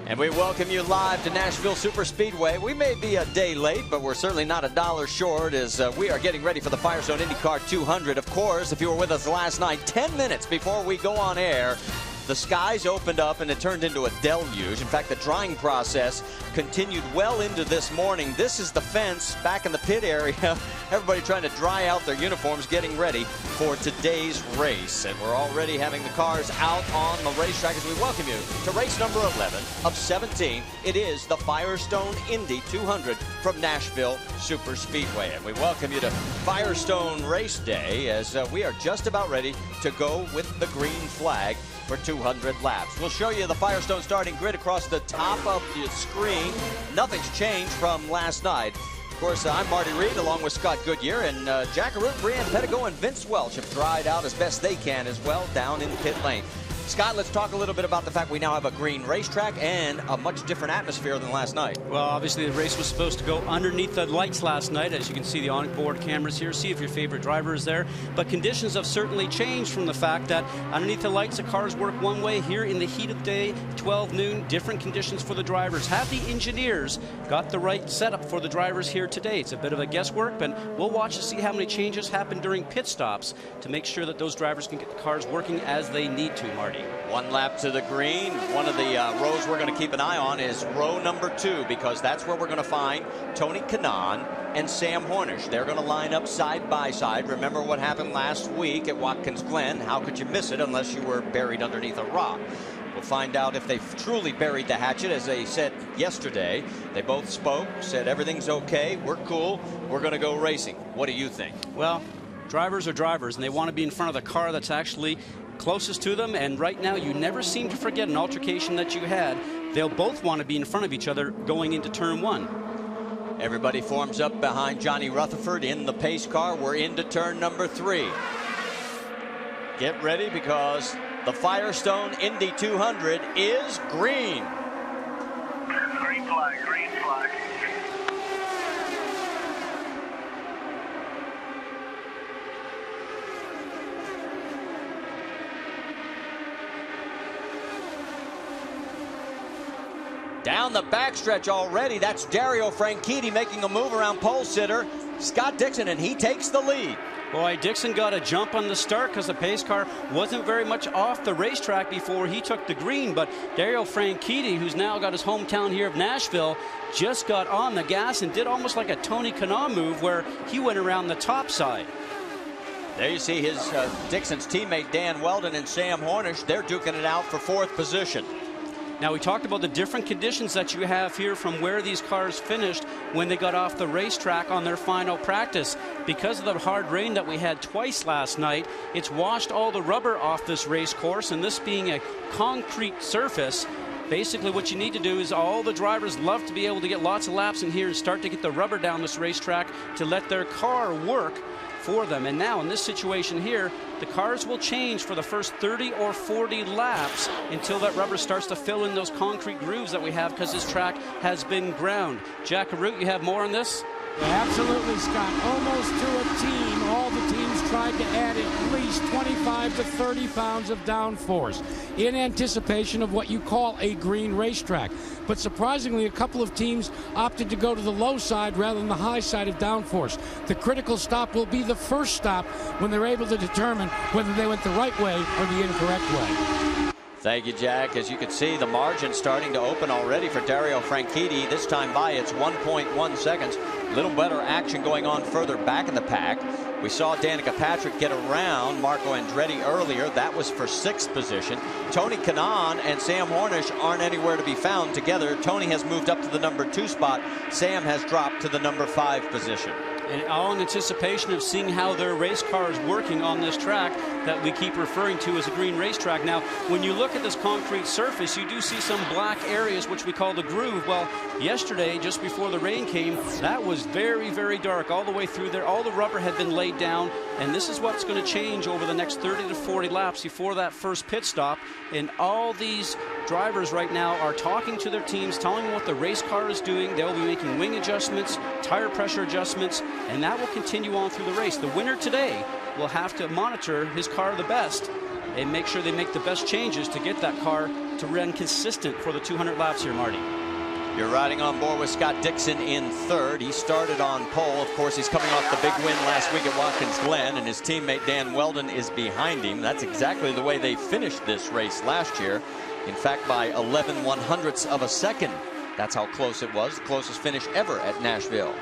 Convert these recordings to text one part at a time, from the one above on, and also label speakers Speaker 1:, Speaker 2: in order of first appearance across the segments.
Speaker 1: And we welcome you live to Nashville Superspeedway. We may be a day late, but we're certainly not a dollar short as we are getting ready for the Firestone IndyCar 200. Of course, if you were with us last night, 10 minutes before we go on air, the skies opened up and it turned into a deluge. In fact, the drying process continued well into this morning. This is the fence back in the pit area. Everybody trying to dry out their uniforms, getting ready for today's race. And we're already having the cars out on the racetrack as we welcome you to race number 11 of 17. It is the Firestone Indy 200 from Nashville Superspeedway. And we welcome you to Firestone Race Day as we are just about ready to go with the green flag for 200 laps. We'll show you the Firestone starting grid across the top of the screen. Nothing's changed from last night. Of course, I'm Marty Reed along with Scott Goodyear, and Jack Arute, Brian Pettigo, and Vince Welch have dried out as best they can as well down in pit lane. Scott, let's talk a little bit about the fact we now have a green racetrack and a much different atmosphere than last night.
Speaker 2: Well, obviously the race was supposed to go underneath the lights last night. As you can see the onboard cameras here, see if your favorite driver is there. But conditions have certainly changed from the fact that underneath the lights the cars work one way. Here in the heat of the day, 12 noon, different conditions for the drivers. Have the engineers got the right setup for the drivers here today? It's a bit of a guesswork, but we'll watch to see how many changes happen during pit stops to make sure that those drivers can get the cars working as they need to, Marty.
Speaker 1: One lap to the green. One of the rows we're going to keep an eye on is row number 2, because that's where we're going to find Tony Kanaan and Sam Hornish. They're going to line up side by side. Remember what happened last week at Watkins Glen. How could you miss it unless you were buried underneath a rock? We'll find out if they've truly buried the hatchet, as they said yesterday. They both spoke, said everything's okay, we're cool, we're going to go racing. What do you think?
Speaker 2: Well, drivers are drivers, and they want to be in front of the car that's actually closest to them, and right now you never seem to forget an altercation that you had. They'll both want to be in front of each other going into turn 1.
Speaker 1: Everybody forms up behind Johnny Rutherford in the pace car. We're into turn number 3. Get ready, because the Firestone Indy 200 is green.
Speaker 3: Green flag, green flag.
Speaker 1: Down the backstretch already, that's Dario Franchitti making a move around pole sitter Scott Dixon, and he takes the lead.
Speaker 2: Boy, Dixon got a jump on the start because the pace car wasn't very much off the racetrack before he took the green, but Dario Franchitti, who's now got his hometown here of Nashville, just got on the gas and did almost like a Tony Kanaan move where he went around the top side.
Speaker 1: There you see his Dixon's teammate Dan Weldon and Sam Hornish. They're duking it out for 4th position.
Speaker 2: Now, we talked about the different conditions that you have here from where these cars finished when they got off the racetrack on their final practice. Because of the hard rain that we had twice last night, it's washed all the rubber off this race course, and this being a concrete surface, basically what you need to do is all the drivers love to be able to get lots of laps in here and start to get the rubber down this racetrack to let their car work for them. And now in this situation here, the cars will change for the first 30 or 40 laps until that rubber starts to fill in those concrete grooves that we have, because this track has been ground. Jack Arute, you have more on this?
Speaker 4: Absolutely, Scott. Almost to a team. All the teams tried to add at least 25 to 30 pounds of downforce in anticipation of what you call a green racetrack. But surprisingly, a couple of teams opted to go to the low side rather than the high side of downforce. The critical stop will be the first stop when they're able to determine whether they went the right way or the incorrect way.
Speaker 1: Thank you, Jack. As you can see, the margin starting to open already for Dario Franchitti. This time by, it's 1.1 seconds. A little better action going on further back in the pack. We saw Danica Patrick get around Marco Andretti earlier. That was for 6th position. Tony Kanaan and Sam Hornish aren't anywhere to be found together. Tony has moved up to the number 2 spot. Sam has dropped to the number 5 position.
Speaker 2: And all in anticipation of seeing how their race car is working on this track that we keep referring to as a green racetrack. Now, when you look at this concrete surface, you do see some black areas, which we call the groove. Well, yesterday, just before the rain came, that was very, very dark all the way through there. All the rubber had been laid down, and this is what's going to change over the next 30 to 40 laps before that first pit stop. And all these drivers right now are talking to their teams, telling them what the race car is doing. They'll be making wing adjustments, tire pressure adjustments, and that will continue on through the race. The winner today will have to monitor his car the best and make sure they make the best changes to get that car to run consistent for the 200 laps here, Marty.
Speaker 1: You're riding on board with Scott Dixon in third. He started on pole. Of course, he's coming off the big win last week at Watkins Glen, and his teammate Dan Weldon is behind him. That's exactly the way they finished this race last year. In fact, by 11/100ths of a second. That's how close it was. The closest finish ever at Nashville.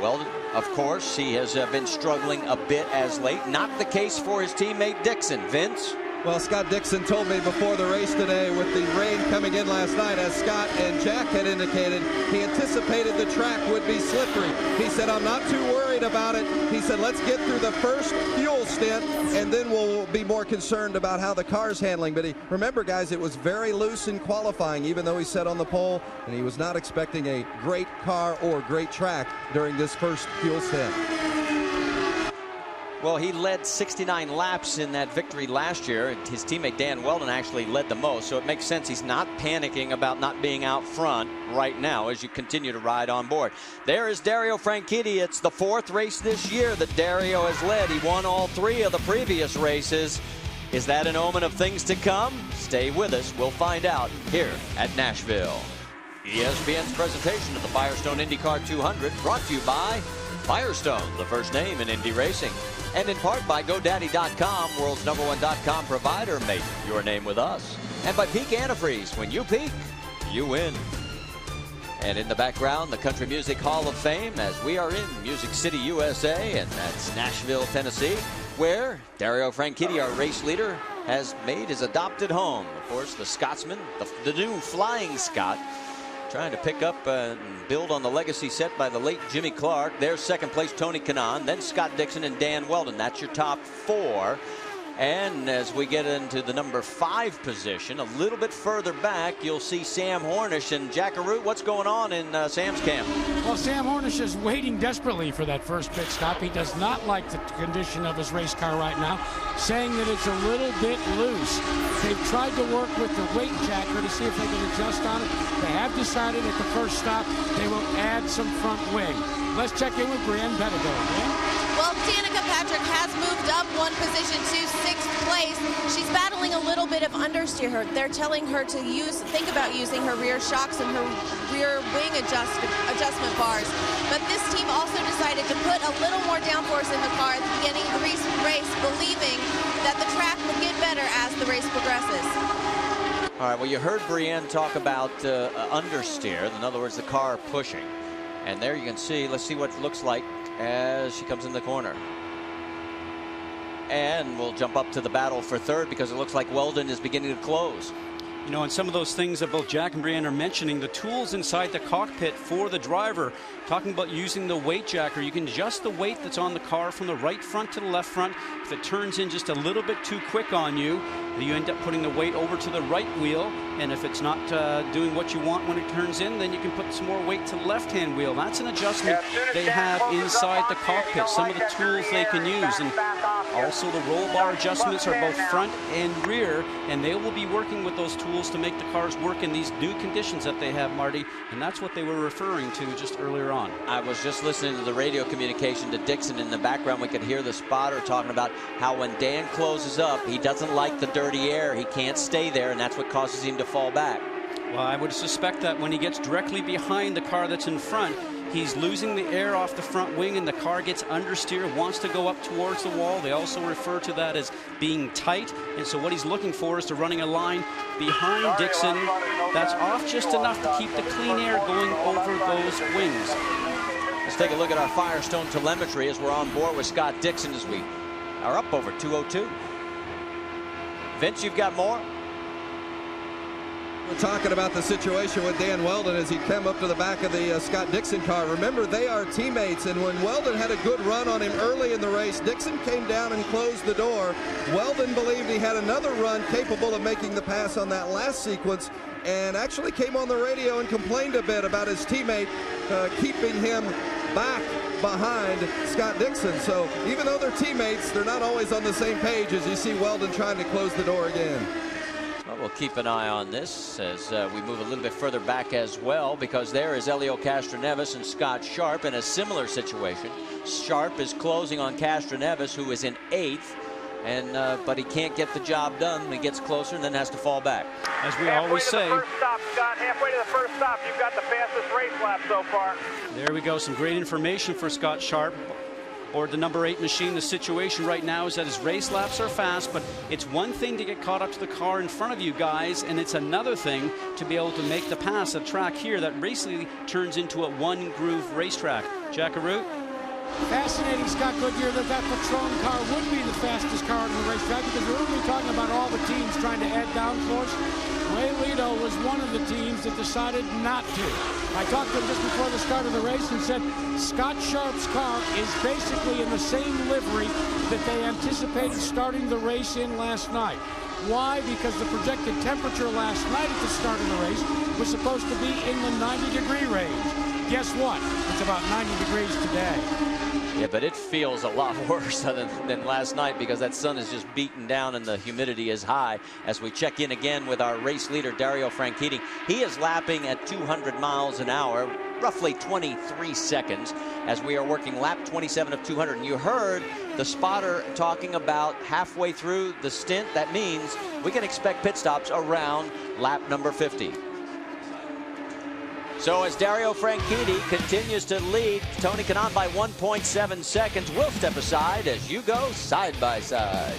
Speaker 1: Weldon, of course, he has been struggling a bit as late. Not the case for his teammate Dixon. Vince?
Speaker 5: Well, Scott Dixon told me before the race today, with the rain coming in last night, as Scott and Jack had indicated, he anticipated the track would be slippery. He said, I'm not too worried about it. He said, let's get through the first fuel stint, and then we'll be more concerned about how the car's handling. But remember, guys, it was very loose in qualifying, even though he sat on the pole, and he was not expecting a great car or great track during this first fuel stint.
Speaker 1: Well, he led 69 laps in that victory last year. His teammate Dan Weldon actually led the most, so it makes sense he's not panicking about not being out front right now as you continue to ride on board. There is Dario Franchitti. It's the fourth race this year that Dario has led. He won all three of the previous races. Is that an omen of things to come? Stay with us. We'll find out here at Nashville. ESPN's presentation of the Firestone IndyCar 200 brought to you by Firestone, the first name in Indy racing. And in part by GoDaddy.com, world's #1.com provider. Make your name with us. And by Peak Antifreeze. When you peak, you win. And in the background, the Country Music Hall of Fame, as we are in Music City, USA, and that's Nashville, Tennessee, where Dario Franchitti, our race leader, has made his adopted home. Of course, the Scotsman, the new Flying Scot, trying to pick up and build on the legacy set by the late Jimmy Clark. There's second place Tony Kanaan, then Scott Dixon and Dan Weldon. That's your top four. And as we get into the number 5 position, a little bit further back, you'll see Sam Hornish and Jack Arute. What's going on in Sam's camp?
Speaker 4: Well, Sam Hornish is waiting desperately for that first pit stop. He does not like the condition of his race car right now, saying that it's a little bit loose. They've tried to work with the weight jacker to see if they can adjust on it. They have decided at the first stop they will add some front wing. Let's check in with Brienne Pettigo.
Speaker 6: Well, Danica Patrick has moved up one position to 6th place. She's battling a little bit of understeer. They're telling her to think about using her rear shocks and her rear wing adjustment bars. But this team also decided to put a little more downforce in the car at the beginning of the race, believing that the track would get better as the race progresses.
Speaker 1: All right, well, you heard Brienne talk about understeer, in other words, the car pushing. And there you can see, let's see what it looks like as she comes in the corner. And we'll jump up to the battle for third because it looks like Weldon is beginning to close.
Speaker 2: You know, and some of those things that both Jack and Brienne are mentioning, the tools inside the cockpit for the driver, talking about using the weight jacker. You can adjust the weight that's on the car from the right front to the left front. If it turns in just a little bit too quick on you, you end up putting the weight over to the right wheel. And if it's not doing what you want when it turns in, then you can put some more weight to the left-hand wheel. That's an adjustment they have inside the cockpit, some of the tools they can use. And also the roll bar adjustments are both front and rear, and they will be working with those tools to make the cars work in these new conditions that they have, Marty. And that's what they were referring to just earlier on.
Speaker 1: I was just listening to the radio communication to Dixon. In the background, we could hear the spotter talking about how when Dan closes up, he doesn't like the dirty air. He can't stay there, and that's what causes him to fall back.
Speaker 2: Well, I would suspect that when he gets directly behind the car that's in front, he's losing the air off the front wing and the car gets understeer, wants to go up towards the wall. They also refer to that as being tight. And so what he's looking for is to running a line behind Dixon that's off just enough to keep the clean air going over those wings.
Speaker 1: Let's take a look at our Firestone telemetry as we're on board with Scott Dixon as we are up over 202. Vince, you've got more?
Speaker 5: We're talking about the situation with Dan Weldon as he came up to the back of the Scott Dixon car. Remember, they are teammates, and when Weldon had a good run on him early in the race, Dixon came down and closed the door. Weldon believed he had another run capable of making the pass on that last sequence, and actually came on the radio and complained a bit about his teammate keeping him back behind Scott Dixon. So even though they're teammates, they're not always on the same page, as you see Weldon trying to close the door again.
Speaker 1: Well, we'll keep an eye on this as we move a little bit further back as well, because there is Elio Castroneves and Scott Sharp in a similar situation. Sharp is closing on Castroneves, who is in 8th, and but he can't get the job done. He gets closer and then has to fall back.
Speaker 2: As we always say,
Speaker 3: halfway to the first stop, Scott. Halfway to the first stop, you've got the fastest race lap so far.
Speaker 2: there we go. Some great information for Scott Sharp. Or the number 8 machine. The situation right now is that his race laps are fast, but it's one thing to get caught up to the car in front of you guys, and it's another thing to be able to make the pass. A track here that basically turns into a one-groove racetrack. Jackaroo?
Speaker 4: Fascinating, Scott Goodyear, that Patron car would be the fastest car on the racetrack, because we're only talking about all the teams trying to add downforce. Ray Lito was one of the teams that decided not to. I talked to him just before the start of the race and said Scott Sharp's car is basically in the same livery that they anticipated starting the race in last night. Why? Because the projected temperature last night at the start of the race was supposed to be in the 90-degree range. Guess what? It's about 90 degrees today.
Speaker 1: Yeah, but it feels a lot worse than last night, because that sun is just beaten down and the humidity is high. As we check in again with our race leader, Dario Franchitti, he is lapping at 200 miles an hour, roughly 23 seconds, as we are working lap 27 of 200. And you heard the spotter talking about halfway through the stint. That means we can expect pit stops around lap number 50. So as Dario Franchitti continues to lead Tony Kanaan by 1.7 seconds, we'll step aside as you go side by side.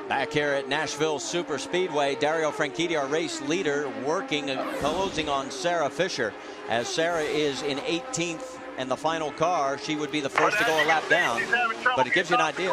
Speaker 1: Back here at Nashville Superspeedway, Dario Franchitti, our race leader, working and closing on Sarah Fisher. As Sarah is in 18th and the final car, she would be the first to go a lap down. But it gives you an idea.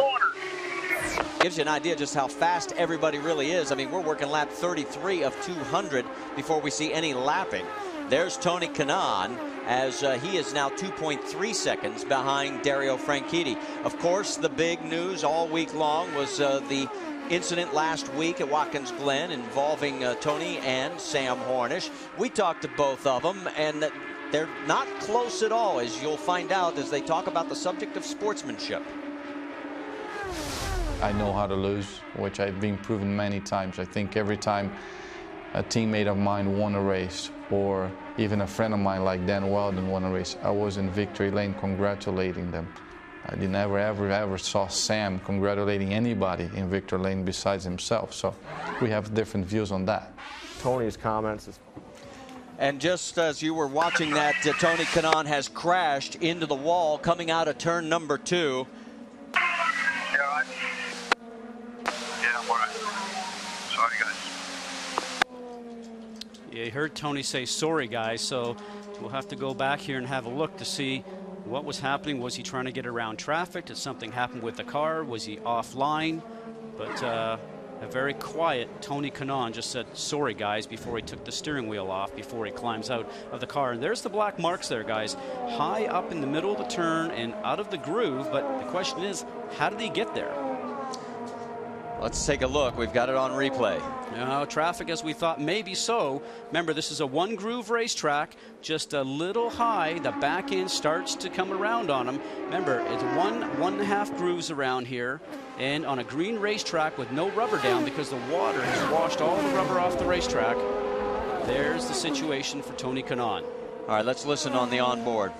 Speaker 1: Gives you an idea just how fast everybody really is. I mean, we're working lap 33 of 200 before we see any lapping. There's Tony Kanaan, as he is now 2.3 seconds behind Dario Franchitti. Of course, the big news all week long was the incident last week at Watkins Glen involving Tony and Sam Hornish. We talked to both of them, and they're not close at all, as you'll find out as they talk about the subject of sportsmanship.
Speaker 7: I know how to lose, which I've been proven many times. I think every time a teammate of mine won a race, or even a friend of mine like Dan Weldon won a race, I was in victory lane congratulating them. I never, ever saw Sam congratulating anybody in victory lane besides himself. So we have different views on that.
Speaker 8: Tony's comments.
Speaker 1: And just as you were watching that, Tony Kanaan has crashed into the wall coming out of turn number 2.
Speaker 3: Yeah, right. Yeah, I'm all right. Sorry, guys.
Speaker 2: Yeah, you heard Tony say sorry, guys, so we'll have to go back here and have a look to see what was happening. Was he trying to get around traffic? Did something happen with the car? Was he offline? But a very quiet Tony Kanaan just said sorry, guys, before he took the steering wheel off, before he climbs out of the car. And there's the black marks there, guys, high up in the middle of the turn and out of the groove. But the question is, how did he get there?
Speaker 1: Let's take a look. We've got it on replay.
Speaker 2: No, traffic as we thought, maybe so. Remember, this is a one-groove racetrack, just a little high. The back end starts to come around on him. Remember, it's one and a half grooves around here, and on a green racetrack with no rubber down because the water has washed all the rubber off the racetrack. There's the situation for Tony Kanaan.
Speaker 1: All right, let's listen on the onboard.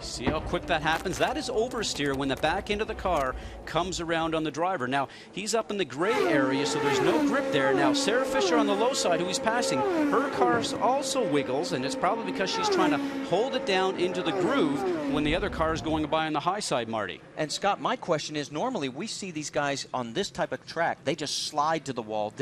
Speaker 2: See how quick that happens? That is oversteer when the back end of the car comes around on the driver. Now, he's up in the gray area, so there's no grip there. Now, Sarah Fisher on the low side, who he's passing, her car also wiggles, and it's probably because she's trying to hold it down into the groove when the other car is going by on the high side, Marty.
Speaker 1: And, Scott, my question is, normally we see these guys on this type of track, they just slide to the wall.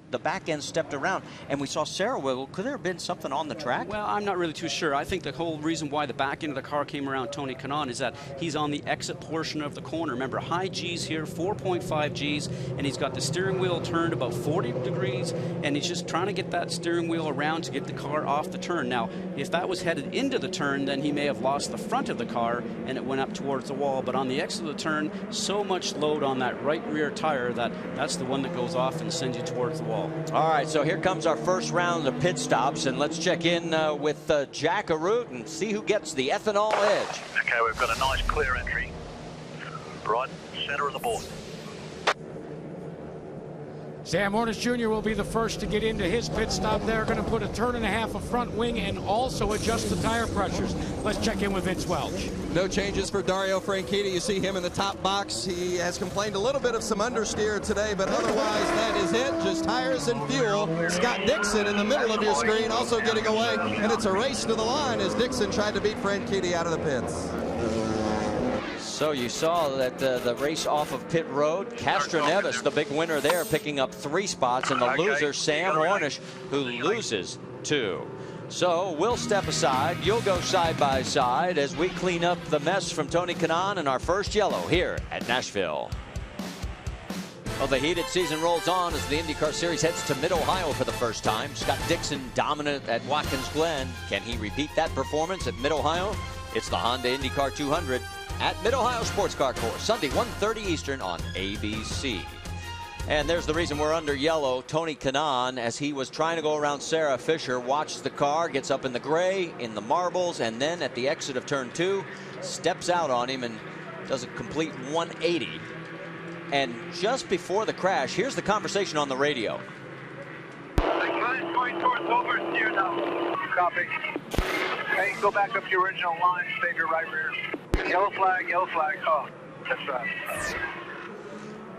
Speaker 1: The back end stepped around, and we saw Sarah wiggle. Could there have been something on the track?
Speaker 2: Well, I'm not really too sure. I think the whole reason why the back end of the car came around Tony Kanaan is that he's on the exit portion of the corner. Remember, high G's here, 4.5 G's, and he's got the steering wheel turned about 40 degrees, and he's just trying to get that steering wheel around to get the car off the turn. Now, if that was headed into the turn, then he may have lost the front of the car, and it went up towards the wall. But on the exit of the turn, so much load on that right rear tire that that's the one that goes off and sends you towards the wall. trouble.
Speaker 1: All right, so here comes our first round of pit stops, and let's check in with Jack Arute and see who gets the ethanol edge.
Speaker 8: Okay, we've got a nice clear entry. Right center of the board.
Speaker 4: Sam Hornish Jr. will be the first to get into his pit stop. They're going to put a turn and a half of front wing and also adjust the tire pressures. Let's check in with Vince Welch.
Speaker 5: No changes for Dario Franchitti. You see him in the top box. He has complained a little bit of some understeer today, but otherwise that is it. Just tires and fuel. Scott Dixon in the middle of your screen also getting away, and it's a race to the line as Dixon tried to beat Franchitti out of the pits.
Speaker 1: So you saw that the race off of pit road, Castroneves, the big winner there, picking up 3 spots, and the loser, Sam Hornish, who loses 2. So we'll step aside. You'll go side by side as we clean up the mess from Tony Kanaan in our first yellow here at Nashville. Well, the heated season rolls on as the IndyCar Series heads to Mid-Ohio for the first time. Scott Dixon dominant at Watkins Glen. Can he repeat that performance at Mid-Ohio? It's the Honda IndyCar 200 at Mid-Ohio Sports Car Course, Sunday, 1:30 Eastern on ABC. And there's the reason we're under yellow. Tony Kanaan, as he was trying to go around Sarah Fisher, watches the car, gets up in the gray, in the marbles, and then at the exit of turn 2, steps out on him and does a complete 180. And just before the crash, here's the conversation on the radio.
Speaker 8: The guy's going towards oversteer now. Copy. Hey, go back up to your original line, save your right rear. Yellow flag, yellow flag. Oh, that's right.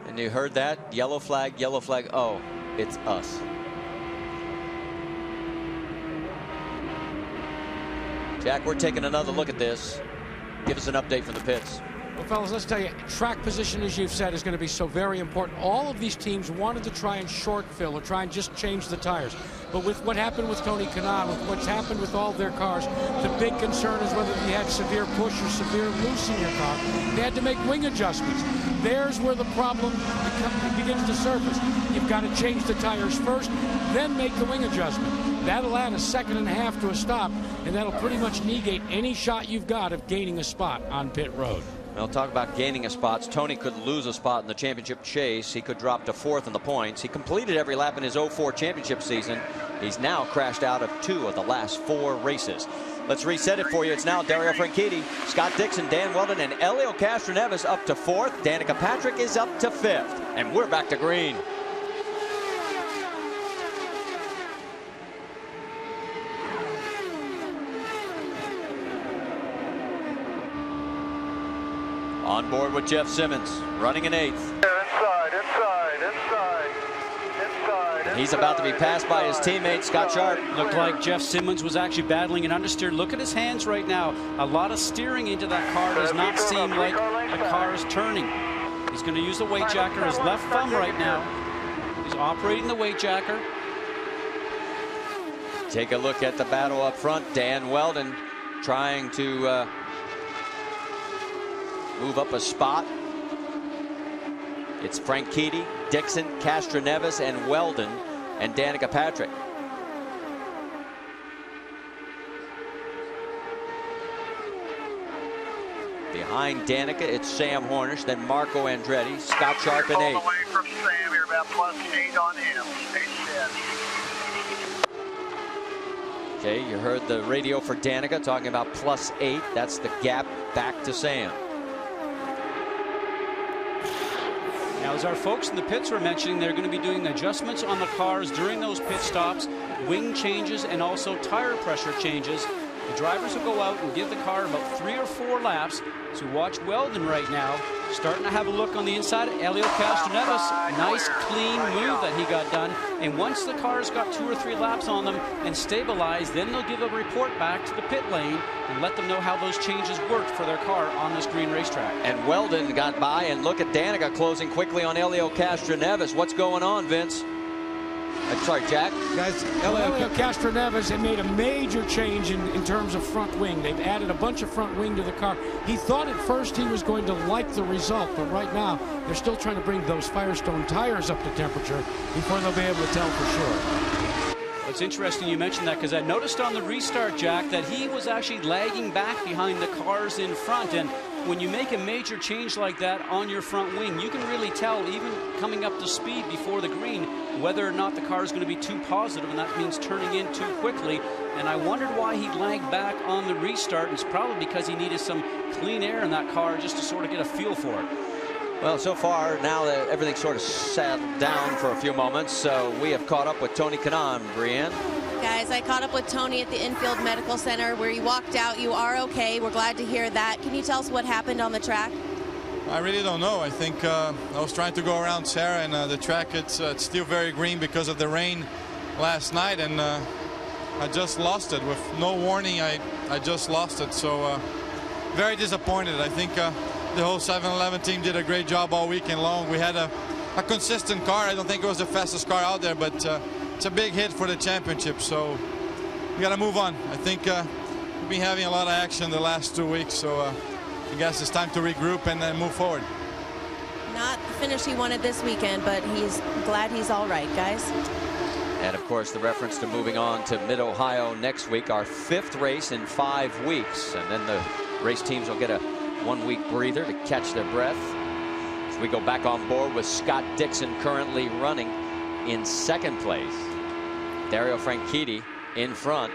Speaker 1: And you heard that? Yellow flag, oh, it's us. Jack, we're taking another look at this. Give us an update from the pits.
Speaker 4: Well, fellas, let's tell you, track position, as you've said, is going to be so very important. All of these teams wanted to try and short fill or try and just change the tires. But with what happened with Tony Kanaan, with what's happened with all their cars, the big concern is whether you had severe push or severe loose in your car. They had to make wing adjustments. There's where the problem begins to surface. You've got to change the tires first, then make the wing adjustment. That'll add a second and a half to a stop, and that'll pretty much negate any shot you've got of gaining a spot on pit road.
Speaker 1: Well, talk about gaining a spot. Tony could lose a spot in the championship chase. He could drop to 4th in the points. He completed every lap in his 04 championship season. He's now crashed out of 2 of the last 4 races. Let's reset it for you. It's now Dario Franchitti, Scott Dixon, Dan Weldon, and Elio Castroneves up to 4th. Danica Patrick is up to 5th. And we're back to green. On board with Jeff Simmons, running in 8th.
Speaker 8: Inside.
Speaker 1: He's about to be passed by his teammate, Scott Sharp.
Speaker 2: Looked like Jeff Simmons was actually battling an understeer. Look at his hands right now. A lot of steering into that car does not seem like the car is turning. He's going to use the weight jacker, his left thumb right now. He's operating the weight jacker.
Speaker 1: Take a look at the battle up front. Dan Weldon trying to move up a spot. It's Franchitti, Dixon, Castroneves, and Weldon, and Danica Patrick. Behind Danica, it's Sam Hornish, then Marco Andretti, Scott Sharp in 8th.
Speaker 8: All the way from Sam, you're about +8 on him. 8-10.
Speaker 1: Okay, you heard the radio for Danica talking about +8. That's the gap back to Sam.
Speaker 2: Now, as our folks in the pits were mentioning, they're going to be doing adjustments on the cars during those pit stops, wing changes, and also tire pressure changes. The drivers will go out and give the car about 3 or 4 laps. So watch Weldon right now, starting to have a look on the inside. Elio Castroneves, nice clean move that he got done. And once the car's got 2 or 3 laps on them and stabilized, then they'll give a report back to the pit lane and let them know how those changes worked for their car on this green racetrack.
Speaker 1: And Weldon got by, and look at Danica closing quickly on Elio Castroneves. What's going on, Vince? I'm sorry, Jack.
Speaker 5: Guys,
Speaker 4: Elio Castroneves had made a major change in terms of front wing. They've added a bunch of front wing to the car. He thought at first he was going to like the result, but right now they're still trying to bring those Firestone tires up to temperature before they'll be able to tell for sure.
Speaker 2: It's interesting you mentioned that, because I noticed on the restart, Jack, that he was actually lagging back behind the cars in front. And when you make a major change like that on your front wing, you can really tell, even coming up to speed before the green, whether or not the car is going to be too positive, and that means turning in too quickly. And I wondered why he lagged back on the restart. It's probably because he needed some clean air in that car just to sort of get a feel for it.
Speaker 1: Well, so far, now that everything's sort of sat down for a few moments, so we have caught up with Tony Kanaan, Brienne.
Speaker 6: Guys, I caught up with Tony at the Infield Medical Center where you walked out. You are okay. We're glad to hear that. Can you tell us what happened on the track?
Speaker 9: I really don't know. I think I was trying to go around Sarah, and the track, it's still very green because of the rain last night, and I just lost it. With no warning, I just lost it. So very disappointed. I think the whole 7-Eleven team did a great job all weekend long. We had a consistent car. I don't think it was the fastest car out there, but it's a big hit for the championship. So we got to move on. I think we've been having a lot of action the last 2 weeks. So I guess it's time to regroup and then move forward.
Speaker 6: Not the finish he wanted this weekend, but he's glad he's all right, guys.
Speaker 1: And of course, the reference to moving on to Mid-Ohio next week, our 5th race in 5 weeks. And then the race teams will get a 1-week breather to catch their breath. As we go back on board with Scott Dixon currently running in 2nd place. Dario Franchitti in front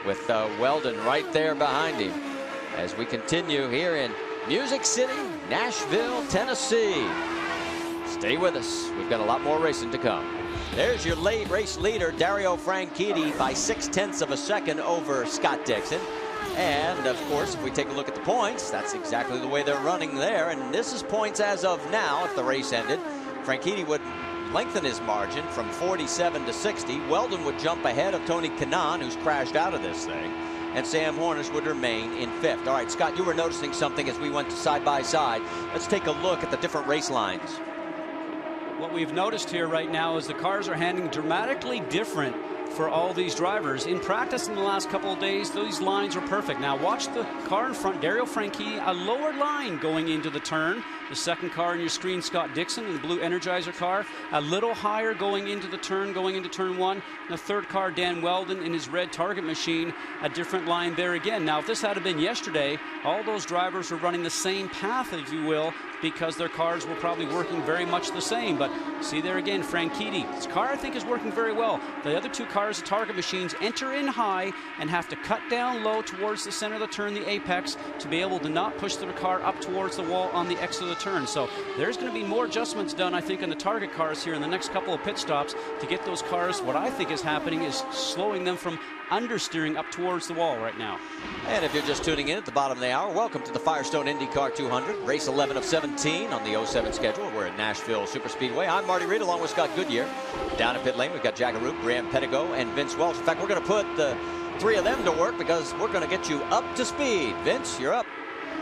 Speaker 1: with Weldon right there behind him. As we continue here in Music City, Nashville, Tennessee. Stay with us. We've got a lot more racing to come. There's your late race leader, Dario Franchitti, by 0.6 of a second over Scott Dixon. And of course, if we take a look at the points, that's exactly the way they're running there. And this is points as of now. If the race ended, Franchitti would lengthen his margin from 47 to 60. Weldon would jump ahead of Tony Kanaan, who's crashed out of this thing. And Sam Hornish would remain in 5th. All right, Scott, you were noticing something as we went to side by side. Let's take a look at the different race lines.
Speaker 2: What we've noticed here right now is the cars are handling dramatically different for all these drivers. In practice in the last couple of days, those lines are perfect. Now watch the car in front, Dario Franchitti, a lower line going into the turn. The 2nd car on your screen, Scott Dixon, in the blue Energizer car, a little higher going into the turn, going into turn 1. And the 3rd car, Dan Weldon, in his red Target machine, a different line there again. Now, if this had been yesterday, all those drivers were running the same path, if you will, because their cars were probably working very much the same. But see there again, Franchitti. His car, I think, is working very well. The other 2 cars, the Target machines, enter in high and have to cut down low towards the center of the turn, the apex, to be able to not push their car up towards the wall on the exit of the turn. So there's going to be more adjustments done, I think, in the Target cars here in the next couple of pit stops to get those cars. What I think is happening is slowing them from understeering up towards the wall right now.
Speaker 1: And if you're just tuning in at the bottom of the hour, welcome to the Firestone IndyCar 200, race 11 of 17 on the 07 schedule. We're at Nashville Superspeedway. I'm Marty Reed along with Scott Goodyear. Down at pit lane, we've got Jack Arute, Brienne Pettigo, and Vince Welch. In fact, we're going to put the 3 of them to work because we're going to get you up to speed. Vince, you're up.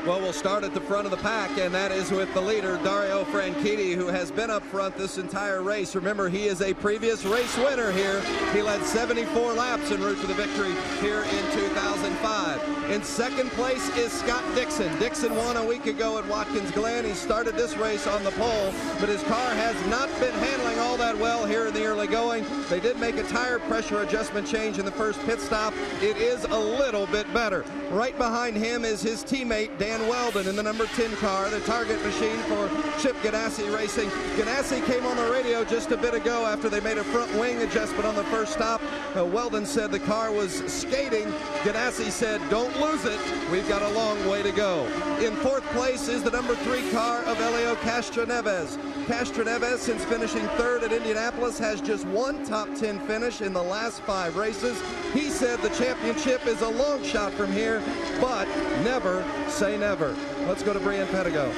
Speaker 5: Well, we'll start at the front of the pack, and that is with the leader, Dario Franchitti, who has been up front this entire race. Remember, he is a previous race winner here. He led 74 laps en route to the victory here in 2005. In 2nd place is Scott Dixon. Dixon won a week ago at Watkins Glen. He started this race on the pole, but his car has not been handling all that well here in the early going. They did make a tire pressure adjustment change in the first pit stop. It is a little bit better. Right behind him is his teammate, Dan Weldon, in the number 10 car, the Target machine for Chip Ganassi Racing. Ganassi came on the radio just a bit ago after they made a front wing adjustment on the first stop. Weldon said the car was skating. Ganassi said, don't lose it. We've got a long way to go. In 4th place is the number 3 car of Helio Castroneves. Castroneves, since finishing 3rd at Indianapolis, has just 1 top 10 finish in the last 5 races. He said the championship is a long shot from here, but never say never. Let's go to Brienne Pettigo.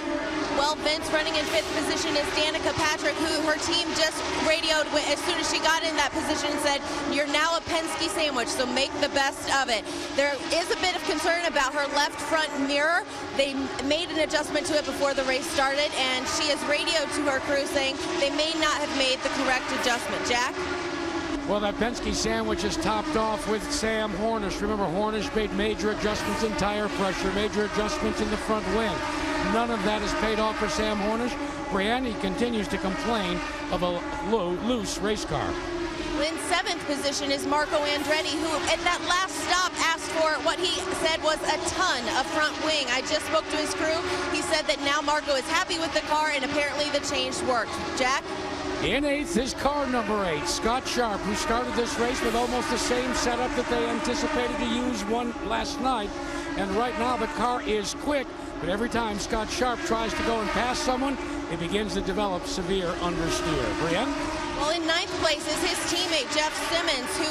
Speaker 6: Well, Vince, running in 5th position is Danica Patrick, who her team just radioed as soon as she got in that position and said, you're now a Penske sandwich, so make the best of it. There is a bit of concern about her left front mirror. They made an adjustment to it before the race started, and she has radioed to her crew saying they may not have made the correct adjustment. Jack?
Speaker 4: Well, that Penske sandwich is topped off with Sam Hornish. Remember, Hornish made major adjustments in tire pressure, major adjustments in the front wing. None of that has paid off for Sam Hornish. Brienne continues to complain of a loose race car.
Speaker 6: In 7th position is Marco Andretti, who at that last stop asked for what he said was a ton of front wing. I just spoke to his crew. He said that now Marco is happy with the car, and apparently the change worked. Jack?
Speaker 4: In 8th is car number 8, Scott Sharp, who started this race with almost the same setup that they anticipated to use one last night. And right now the car is quick, but every time Scott Sharp tries to go and pass someone, it begins to develop severe understeer. Brienne?
Speaker 6: Well, in 9th place is his teammate, Jeff Simmons, who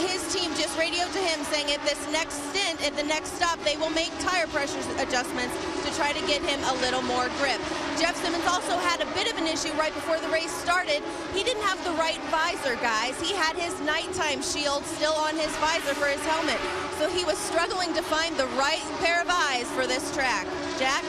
Speaker 6: his team just radioed to him saying at this next stint, at the next stop, they will make tire pressure adjustments to try to get him a little more grip. Jeff Simmons also had a bit of an issue right before the race started. He didn't have the right visor, guys. He had his nighttime shield still on his visor for his helmet. So he was struggling to find the right pair of eyes for this track. Jack?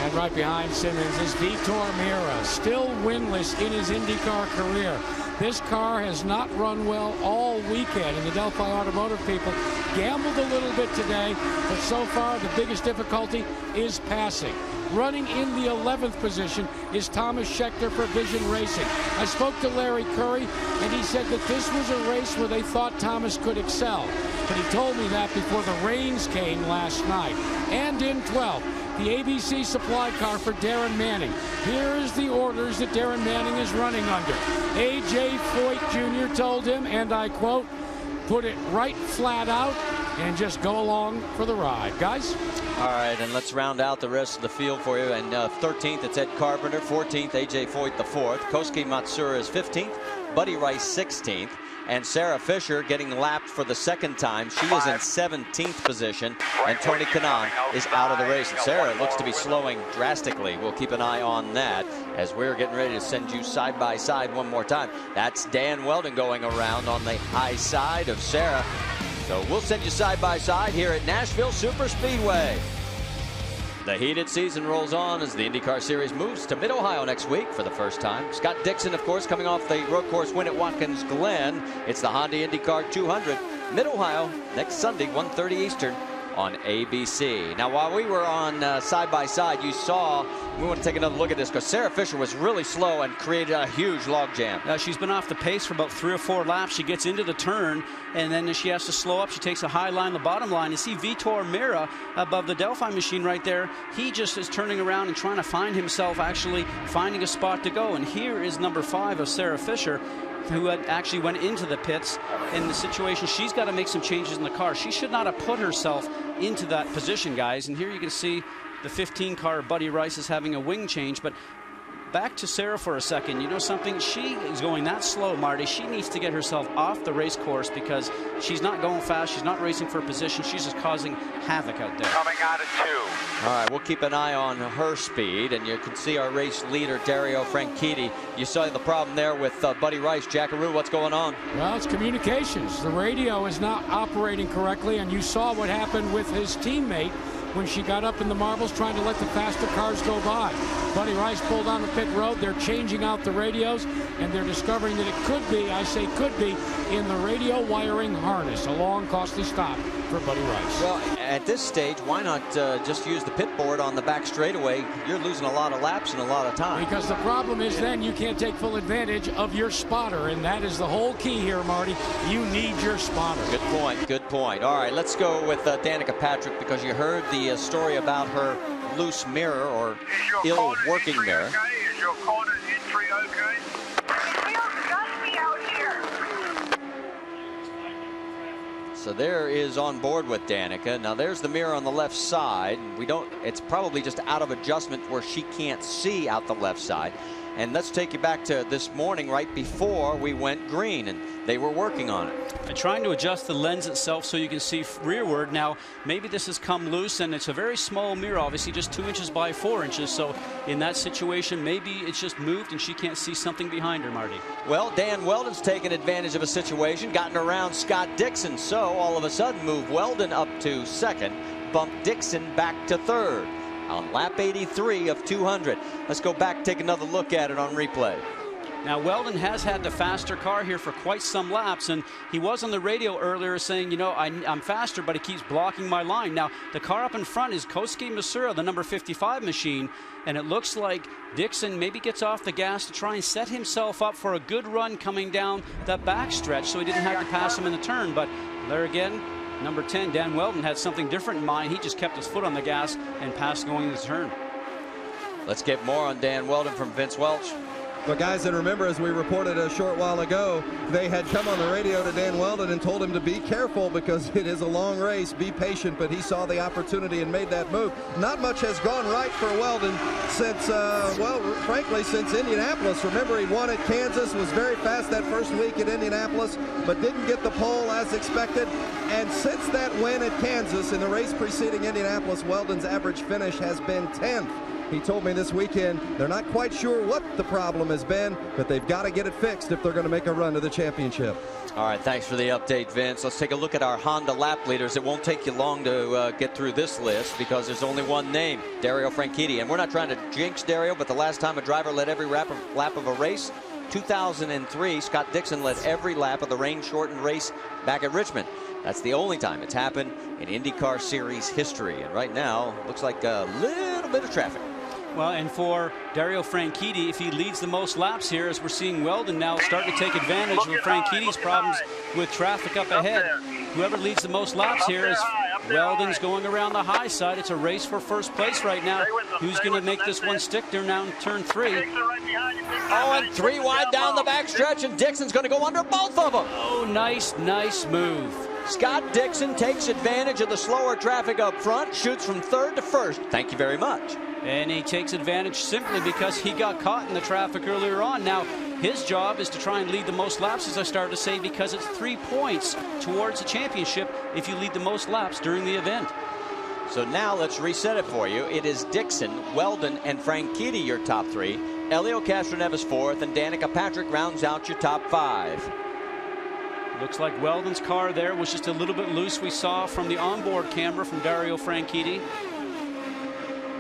Speaker 4: And right behind Simmons is Vitor Meira, still winless in his IndyCar career. This car has not run well all weekend, and the Delphi Automotive people gambled a little bit today, but so far the biggest difficulty is passing. Running in the 11th position is Thomas Schechter for Vision Racing. I spoke to Larry Curry, and he said that this was a race where they thought Thomas could excel. But he told me that before the rains came last night. And in 12th, the ABC supply car for Darren Manning. Here is the orders that Darren Manning is running under. A.J. Foyt Jr. told him, and I quote, "Put it right flat out and just go along for the ride." Guys?
Speaker 1: All right, and let's round out the rest of the field for you. And 13th, it's Ed Carpenter. 14th, A.J. Foyt the 4th. Kosuke Matsura is 15th. Buddy Rice 16th. And Sarah Fisher getting lapped for the second time. She is in 17th position. And Tony Kanaan is out of the race. And Sarah looks to be slowing drastically. We'll keep an eye on that as we're getting ready to send you side by side one more time. That's Dan Weldon going around on the high side of Sarah. So we'll send you side by side here at Nashville Superspeedway. The heated season rolls on as the IndyCar Series moves to Mid-Ohio next week for the first time. Scott Dixon, of course, coming off the road course win at Watkins Glen. It's the Honda IndyCar 200. Mid-Ohio next Sunday, 1:30 Eastern on ABC. Now, while we were on side by side, you saw, we want to take another look at this because Sarah Fisher was really slow and created a huge logjam.
Speaker 2: She's been off the pace for about 3 or 4 laps. She gets into the turn, and then she has to slow up. She takes a high line, the bottom line. You see Vitor Meira above the Delphi machine right there. He just is turning around and trying to find himself, actually finding a spot to go. And here is number 5 of Sarah Fisher, who had actually went into the pits in the situation. She's got to make some changes in the car. She should not have put herself into that position, guys. And here you can see the 15 car, Buddy Rice, is having a wing change. But back to Sarah for a second. You know something? She is going that slow, Marty. She needs to get herself off the race course because she's not going fast. She's not racing for a position. She's just causing havoc out there.
Speaker 8: Coming out of 2.
Speaker 1: All right, we'll keep an eye on her speed, and you can see our race leader, Dario Franchitti. You saw the problem there with Buddy Rice. Jackaroo, what's going on?
Speaker 4: Well, it's communications. The radio is not operating correctly, and you saw what happened with his teammate when she got up in the marbles trying to let the faster cars go by. Buddy Rice pulled on the pit road. They're changing out the radios, and they're discovering that it could be, I say could be, in the radio wiring harness. A long, costly stop for Buddy Rice.
Speaker 1: Well, at this stage, why not just use the pit board on the back straightaway? You're losing a lot of laps and a lot of time.
Speaker 4: Because the problem is then you can't take full advantage of your spotter, and that is the whole key here, Marty. You need your spotter.
Speaker 1: Good point, good point. All right, let's go with Danica Patrick, because you heard the story about her loose mirror or ill working mirror.
Speaker 8: Okay? Is your corner entry okay? It feels dusty out here.
Speaker 1: So there is on board with Danica. Now there's the mirror on the left side. It's probably just out of adjustment where she can't see out the left side. And let's take you back to this morning right before we went green, and they were working on it.
Speaker 2: And trying to adjust the lens itself so you can see rearward. Now, maybe this has come loose, and it's a very small mirror, obviously just 2 inches by 4 inches. So in that situation, maybe it's just moved and she can't see something behind her, Marty.
Speaker 1: Well, Dan Weldon's taken advantage of a situation, gotten around Scott Dixon. So all of a sudden, moved Weldon up to second, bumped Dixon back to third on lap 83 of 200. Let's go back, take another look at it on replay.
Speaker 2: Now, Weldon has had the faster car here for quite some laps, and he was on the radio earlier saying, you know, I'm faster, but he keeps blocking my line. Now, the car up in front is Kosuke Masura, the number 55 machine, and it looks like Dixon maybe gets off the gas to try and set himself up for a good run coming down that back stretch so he didn't have to pass him in the turn. But there again, number 10, Dan Weldon, had something different in mind. He just kept his foot on the gas and passed going into the turn.
Speaker 1: Let's get more on Dan Weldon from Vince Welch.
Speaker 5: But guys, and remember, as we reported a short while ago, they had come on the radio to Dan Weldon and told him to be careful because it is a long race, be patient, but he saw the opportunity and made that move. Not much has gone right for Weldon since, well, frankly, since Indianapolis. Remember, he won at Kansas, was very fast that first week at Indianapolis, but didn't get the pole as expected. And since that win at Kansas in the race preceding Indianapolis, Weldon's average finish has been 10th. He told me this weekend they're not quite sure what the problem has been, but they've got to get it fixed if they're going to make a run to the championship.
Speaker 1: All right, thanks for the update, Vince. Let's take a look at our Honda lap leaders. It won't take you long to get through this list because there's only one name, Dario Franchitti. And we're not trying to jinx Dario, but the last time a driver led every lap of a race, 2003, Scott Dixon led every lap of the rain-shortened race back at Richmond. That's the only time it's happened in IndyCar Series history. And right now, looks like a little bit of traffic.
Speaker 2: Well, and for Dario Franchitti, if he leads the most laps here, as we're seeing Weldon now starting to take advantage of Franchitti's problems with traffic up ahead. Whoever leads the most laps here is Weldon's going around the high side. It's a race for first place right now. Who's going to make this one stick? They're now in turn 3.
Speaker 1: Oh, and 3 wide down the backstretch, and Dixon's going to go under both of them.
Speaker 2: Oh, nice move.
Speaker 1: Scott Dixon takes advantage of the slower traffic up front, shoots from 3rd to 1st. Thank you very much.
Speaker 2: And he takes advantage simply because he got caught in the traffic earlier on. Now, his job is to try and lead the most laps, as I started to say, because it's 3 points towards the championship if you lead the most laps during the event.
Speaker 1: So now let's reset it for you. It is Dixon, Weldon, and Franchitti your top 3. Elio Castroneves 4th, and Danica Patrick rounds out your top 5.
Speaker 2: Looks like Weldon's car there was just a little bit loose. We saw from the onboard camera from Dario Franchitti.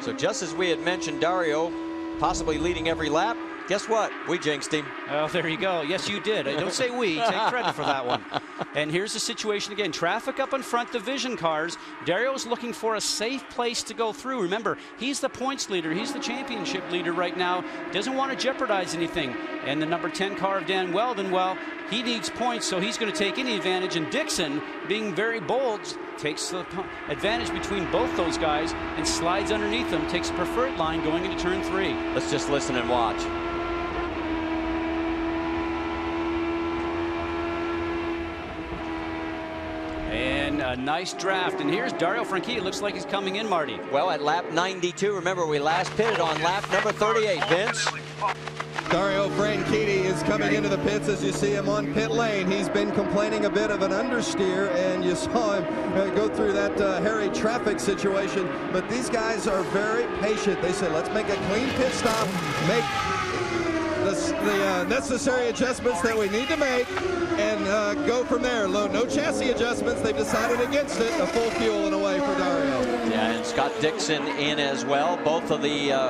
Speaker 1: So just as we had mentioned Dario possibly leading every lap, guess what? We jinxed him.
Speaker 2: Oh, there you go. Yes, you did. Don't say we. Take credit for that one. And here's the situation again. Traffic up in front, the Vision cars. Dario's looking for a safe place to go through. Remember, he's the points leader. He's the championship leader right now. Doesn't want to jeopardize anything. And the number 10 car of Dan Weldon, well, he needs points, so he's going to take any advantage. And Dixon, being very bold, takes the advantage between both those guys and slides underneath them, takes a preferred line going into turn 3.
Speaker 1: Let's just listen and watch.
Speaker 2: And a nice draft. And here's Dario Franchitti. It looks like he's coming in, Marty.
Speaker 1: Well, at lap 92, remember we last pitted on lap number 38, Vince.
Speaker 5: Dario Franchitti is coming into the pits as you see him on pit lane. He's been complaining a bit of an understeer, and you saw him go through that hairy traffic situation. But these guys are very patient. They say, let's make a clean pit stop, make the necessary adjustments that we need to make, and go from there. No chassis adjustments. They've decided against it. A full fuel and away for Dario.
Speaker 1: Yeah, and Scott Dixon in as well. Both of the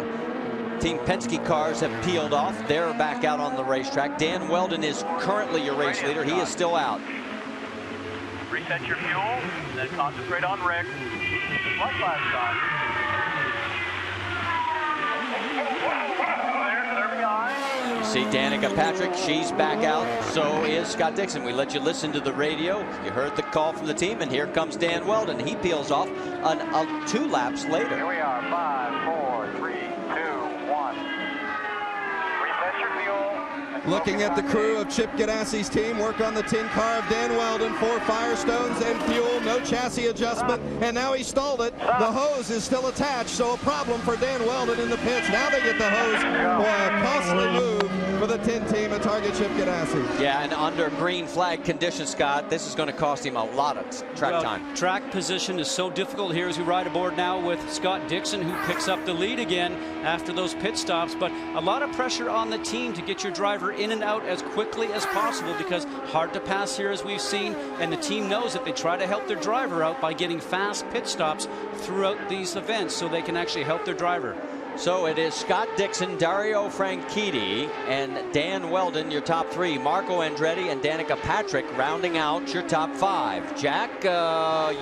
Speaker 1: Team Penske cars have peeled off. They're back out on the racetrack. Dan Weldon is currently your race leader. He is still out.
Speaker 3: Reset your fuel, then concentrate on Rick. Like last time.
Speaker 1: You see Danica Patrick, she's back out. So is Scott Dixon. We let you listen to the radio. You heard the call from the team, and here comes Dan Weldon. He peels off 2 laps later.
Speaker 3: Here we are, 5, 4, 3, 2, 1. Reset your fuel.
Speaker 5: Looking at the crew of Chip Ganassi's team work on the 10 car of Dan Weldon, 4 Firestones and fuel, no chassis adjustment, and now he stalled it. The hose is still attached, so a problem for Dan Weldon in the pits. Now they get the hose. Boy, a costly move for the 10 team at Target Chip Ganassi.
Speaker 1: Yeah, and under green flag conditions, Scott, this is going to cost him a lot of track time.
Speaker 2: Track position is so difficult here as we ride aboard now with Scott Dixon, who picks up the lead again after those pit stops. But a lot of pressure on the team to get your driver in and out as quickly as possible, because hard to pass here as we've seen, and the team knows that they try to help their driver out by getting fast pit stops throughout these events so they can actually help their driver.
Speaker 1: So it is Scott Dixon, Dario Franchitti, and Dan Weldon, your top three. Marco Andretti and Danica Patrick rounding out your top five. Jack,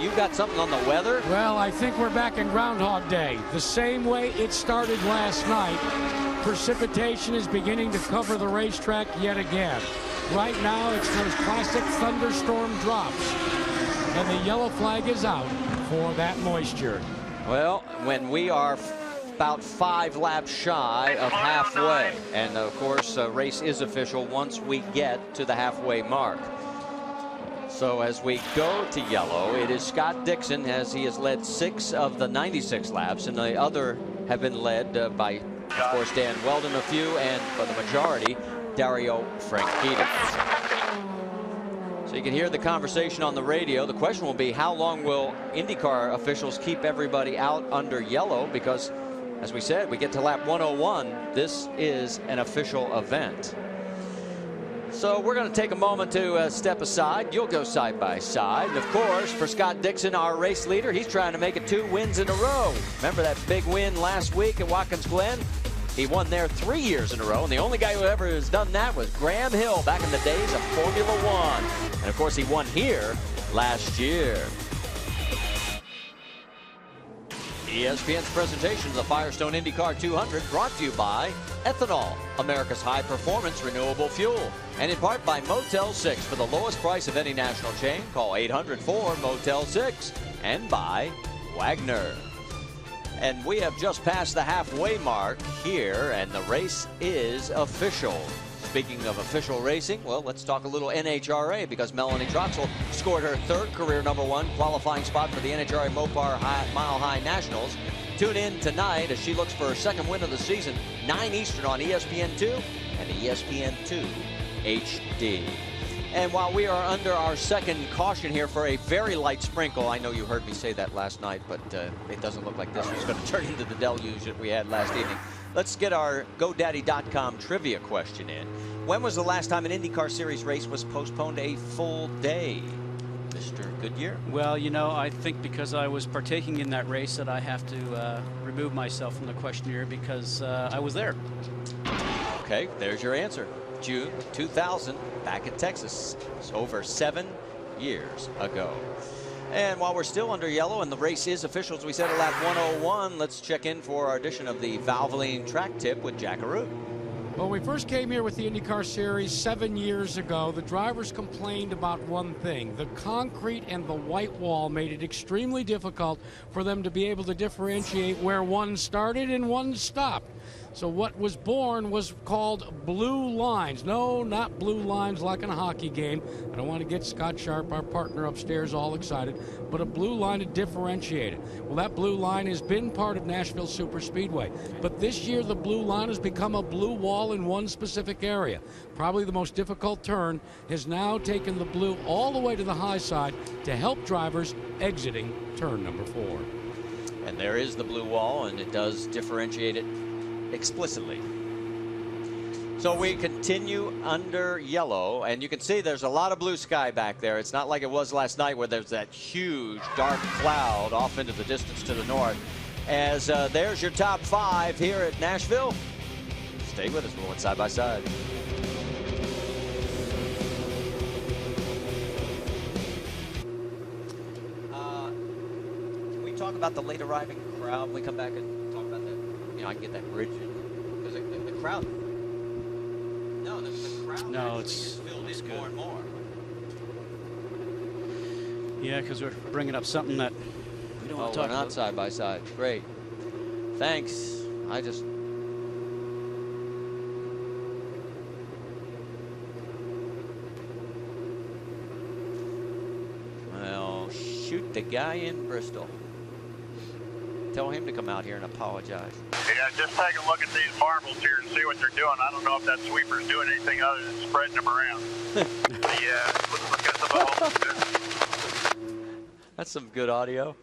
Speaker 1: you got something on the weather?
Speaker 4: Well, I think we're back in Groundhog Day. The same way it started last night. Precipitation is beginning to cover the racetrack yet again. Right now, it's those classic thunderstorm drops. And the yellow flag is out for that moisture.
Speaker 1: Well, when we are about 5 laps shy of halfway, and of course race is official once we get to the halfway mark. So as we go to yellow, it is Scott Dixon, as he has led 6 of the 96 laps, and the other have been led by, of course, Dan Weldon a few, and for the majority, Dario Franchitti. So you can hear the conversation on the radio. The question will be, how long will IndyCar officials keep everybody out under yellow? Because, as we said, we get to lap 101. This is an official event. So we're going to take a moment to step aside. You'll go side by side. And, of course, for Scott Dixon, our race leader, he's trying to make it 2 wins in a row. Remember that big win last week at Watkins Glen? He won there 3 years in a row, and the only guy who ever has done that was Graham Hill back in the days of Formula One. And, of course, he won here last year. ESPN's presentation of the Firestone IndyCar 200 brought to you by Ethanol, America's high-performance renewable fuel, and in part by Motel 6. For the lowest price of any national chain, call 800-4-MOTEL-6, and by Wagner. And we have just passed the halfway mark here, and the race is official. Speaking of official racing, well, let's talk a little NHRA, because Melanie Troxel scored her 3rd career #1 qualifying spot for the NHRA Mopar Mile High Nationals. Tune in tonight as she looks for her 2nd win of the season, 9 Eastern on ESPN2 and ESPN2 HD. And while we are under our 2nd caution here for a very light sprinkle, I know you heard me say that last night, but it doesn't look like this was going to turn into the deluge that we had last evening. Let's get our GoDaddy.com trivia question in. When was the last time an IndyCar Series race was postponed a full day, Mr. Goodyear?
Speaker 2: Well, you know, I think because I was partaking in that race that I have to remove myself from the questionnaire because I was there.
Speaker 1: Okay, there's your answer. June 2000, back in Texas. It's over 7 years ago. And while we're still under yellow and the race is official, as we said, at lap 101, let's check in for our edition of the Valvoline Track Tip with Jack Arute.
Speaker 4: When we first came here with the IndyCar Series 7 years ago, the drivers complained about one thing. The concrete and the white wall made it extremely difficult for them to be able to differentiate where one started and one stopped. So what was born was called blue lines. No, not blue lines like in a hockey game. I don't want to get Scott Sharp, our partner upstairs, all excited, but a blue line to differentiate it. Well, that blue line has been part of Nashville Superspeedway, but this year the blue line has become a blue wall in one specific area. Probably the most difficult turn has now taken the blue all the way to the high side to help drivers exiting turn number 4.
Speaker 1: And there is the blue wall, and it does differentiate it explicitly. So we continue under yellow, and you can see there's a lot of blue sky back there. It's not like it was last night where there's that huge dark cloud off into the distance to the north. As there's your top 5 here at Nashville. Stay with us. We're going side by side. Can we talk about the late arriving crowd when we come back and talk about that? You know, I can get that bridge in. Because the crowd. No, the crowd.
Speaker 2: No, it's
Speaker 1: filled in
Speaker 2: good.
Speaker 1: more and more.
Speaker 2: Yeah, because we're bringing up something that we don't want to talk
Speaker 1: we're not
Speaker 2: about.
Speaker 1: side by side. Great. Thanks. I just. Well, shoot the guy in Bristol. Tell him to come out here and apologize.
Speaker 8: Yeah, just take a look at these marbles here and see what they're doing. I don't know if that sweeper's doing anything other than spreading them around. Yeah, look at the ball.
Speaker 1: That's some good audio.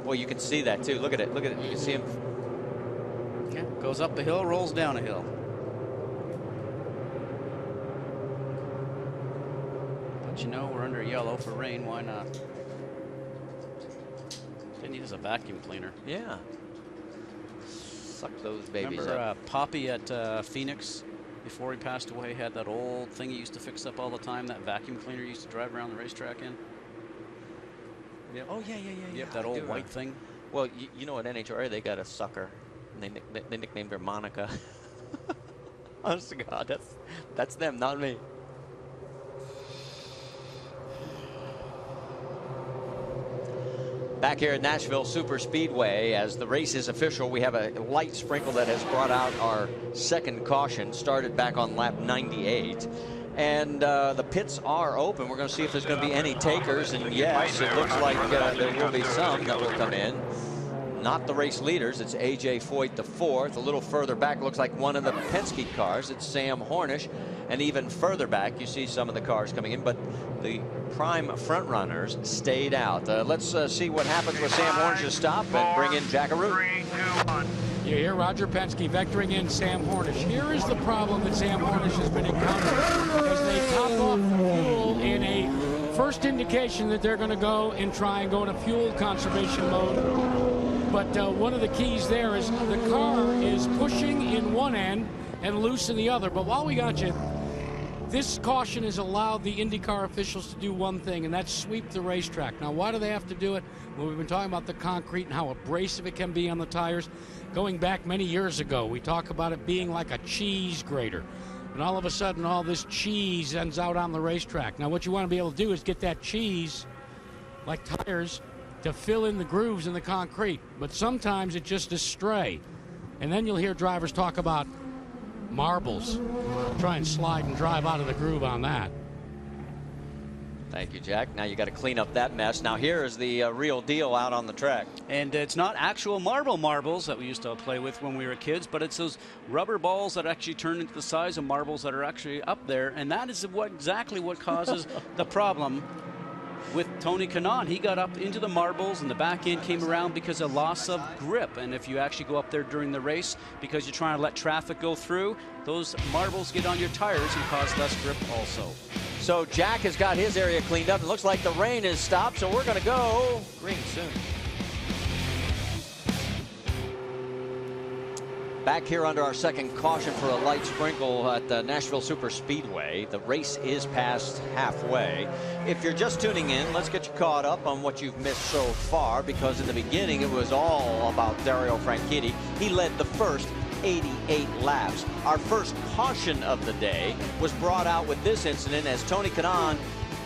Speaker 1: Well, you can see that too. Look at it. Look at it. You can see him.
Speaker 2: Yeah, goes up the hill, rolls down a hill. But you know, we're under yellow for rain. Why not? Didn't use a vacuum cleaner.
Speaker 1: Yeah. Suck those babies
Speaker 2: Remember
Speaker 1: up.
Speaker 2: Poppy at Phoenix? Before he passed away, had that old thing he used to fix up all the time, that vacuum cleaner he used to drive around the racetrack in.
Speaker 1: Yep. Oh, yeah.
Speaker 2: Yep, that old white thing.
Speaker 1: Well, you know, at NHRA, they got a sucker. And they nicknamed her Monica. Honest to God, that's them, not me. Back here at Nashville Superspeedway, as the race is official, we have a light sprinkle that has brought out our second caution, started back on lap 98. And the pits are open. We're going to see if there's going to be any takers. And yes, it looks like there will be some that will come in. Not the race leaders. It's A.J. Foyt, the fourth. A little further back looks like one of the Penske cars. It's Sam Hornish. And even further back, you see some of the cars coming in. But the prime front runners stayed out. Let's see what happens with Sam Hornish's stop and bring in Jack Arute.
Speaker 3: 3, 2, 1.
Speaker 4: You hear Roger Penske vectoring in Sam Hornish. Here is the problem that Sam Hornish has been encountering as they top off the fuel in a first indication that they're going to go and try and go into fuel conservation mode. But one of the keys there is the car is pushing in one end and loose in the other. But while we got you, this caution has allowed the IndyCar officials to do one thing, and that's sweep the racetrack. Now, why do they have to do it? Well, we've been talking about the concrete and how abrasive it can be on the tires. Going back many years ago, we talk about it being like a cheese grater. And all of a sudden, all this cheese ends out on the racetrack. Now, what you want to be able to do is get that cheese, like tires, to fill in the grooves in the concrete. But sometimes it just is stray. And then you'll hear drivers talk about marbles. Try and slide and drive out of the groove on that.
Speaker 1: Thank you, Jack. Now you got to clean up that mess. Now here is the real deal out on the track.
Speaker 2: And it's not actual marbles that we used to play with when we were kids, but it's those rubber balls that actually turn into the size of marbles that are actually up there. And that is exactly what causes the problem with Tony Kanaan. He got up into the marbles and the back end came around because of loss of grip. And if you actually go up there during the race because you're trying to let traffic go through, those marbles get on your tires and cause less grip also.
Speaker 1: So Jack has got his area cleaned up. It looks like the rain has stopped, so we're going to go green soon. Back here under our second caution for a light sprinkle at the Nashville Superspeedway. The race is past halfway. If you're just tuning in, let's get you caught up on what you've missed so far, because in the beginning it was all about Dario Franchitti. He led the first 88 laps. Our first caution of the day was brought out with this incident as Tony Kanaan,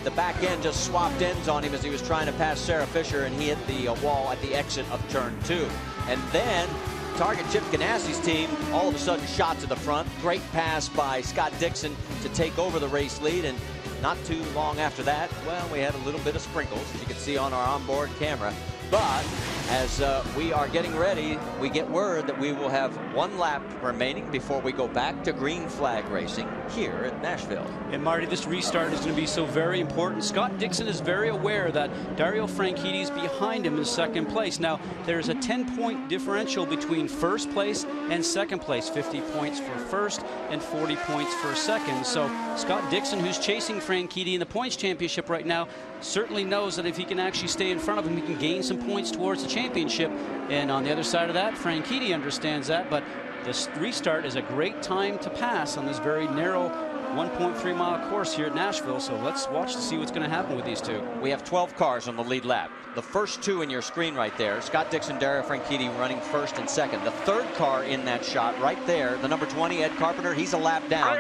Speaker 1: the back end just swapped ends on him as he was trying to pass Sarah Fisher, and he hit the wall at the exit of turn 2. And then Target Chip Ganassi's team all of a sudden shot to the front. Great pass by Scott Dixon to take over the race lead, and not too long after that, well, we had a little bit of sprinkles, as you can see on our onboard camera. But as we are getting ready, we get word that we will have one lap remaining before we go back to green flag racing here at Nashville.
Speaker 2: And Marty, this restart is going to be so very important. Scott Dixon is very aware that Dario Franchitti is behind him in second place. Now, there's a 10-point differential between first place and second place. 50 points for first and 40 points for second. So Scott Dixon, who's chasing Franchitti in the points championship right now, certainly knows that if he can actually stay in front of him, he can gain some points towards the championship. And on the other side of that, Franchitti understands that, but this restart is a great time to pass on this very narrow 1.3 mile course here at Nashville. So let's watch to see what's going to happen with these two.
Speaker 1: We have 12 cars on the lead lap. The first two in your screen right there, Scott Dixon, Dario Franchitti running first and second. The third car in that shot right there, the number 20, Ed Carpenter, he's a lap down,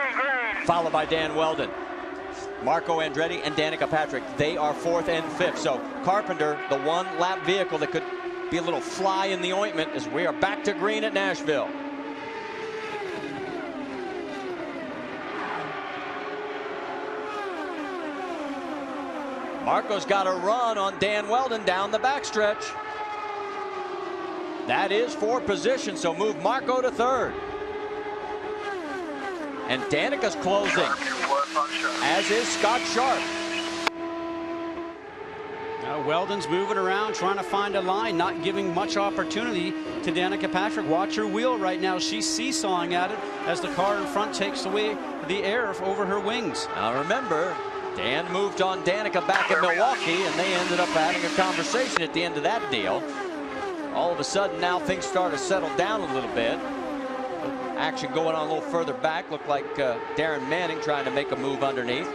Speaker 1: followed by Dan Weldon. Marco Andretti and Danica Patrick, they are fourth and fifth. So Carpenter, the one lap vehicle that could be a little fly in the ointment, as we are back to green at Nashville. Marco's got a run on Dan Weldon down the backstretch. That is for position, so move Marco to third. And Danica's closing, as is Scott Sharp.
Speaker 2: Now Weldon's moving around, trying to find a line, not giving much opportunity to Danica Patrick. Watch her wheel right now. She's seesawing at it as the car in front takes away the air over her wings.
Speaker 1: Now remember, Dan moved on Danica back in Milwaukee, and they ended up having a conversation at the end of that deal. All of a sudden now things start to settle down a little bit. Action going on a little further back. Looked like Darren Manning trying to make a move underneath.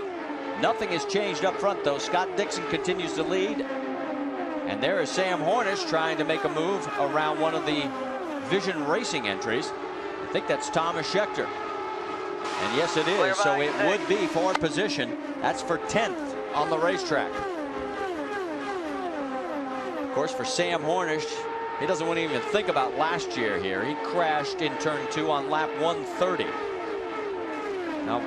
Speaker 1: Nothing has changed up front though. Scott Dixon continues to lead. And there is Sam Hornish trying to make a move around one of the Vision Racing entries. I think that's Thomas Schechter. And yes, it is. So it would be for position. That's for 10th on the racetrack. Of course, for Sam Hornish, he doesn't want to even think about last year here. He crashed in turn 2 on lap 130. Now,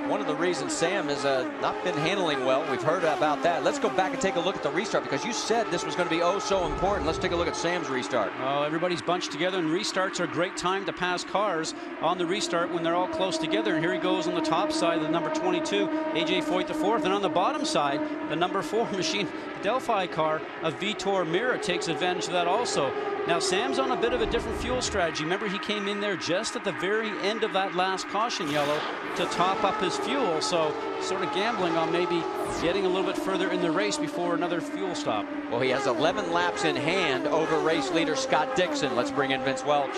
Speaker 1: one of the reasons Sam has not been handling well, we've heard about that. Let's go back and take a look at the restart because you said this was going to be oh so important. Let's take a look at Sam's restart.
Speaker 2: Oh, everybody's bunched together, and restarts are a great time to pass cars on the restart when they're all close together. And here he goes on the top side, the number 22, AJ Foyt the 4th, and on the bottom side, the number 4 machine, the Delphi car of Vitor Mira takes advantage of that also. Now Sam's on a bit of a different fuel strategy. Remember, he came in there just at the very end of that last caution yellow to top up his fuel, so sort of gambling on maybe getting a little bit further in the race before another fuel stop.
Speaker 1: Well, he has 11 laps in hand over race leader Scott Dixon. Let's bring in Vince Welch.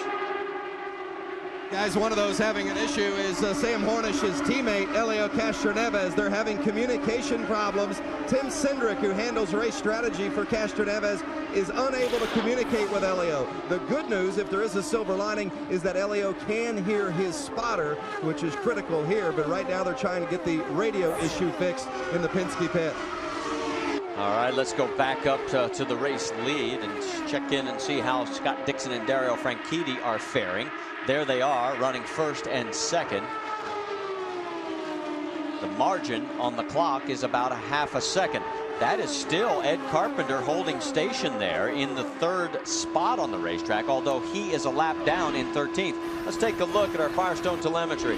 Speaker 5: Guys, one of those having an issue is Sam Hornish's teammate, Elio Castroneves. They're having communication problems. Tim Cindric, who handles race strategy for Castroneves, is unable to communicate with Elio. The good news, if there is a silver lining, is that Elio can hear his spotter, which is critical here. But right now they're trying to get the radio issue fixed in the Penske pit.
Speaker 1: All right, let's go back up to the race lead and check in and see how Scott Dixon and Dario Franchitti are faring. There they are, running first and second. The margin on the clock is about a half a second. That is still Ed Carpenter holding station there in the 3rd spot on the racetrack, although he is a lap down in 13th. Let's take a look at our Firestone telemetry.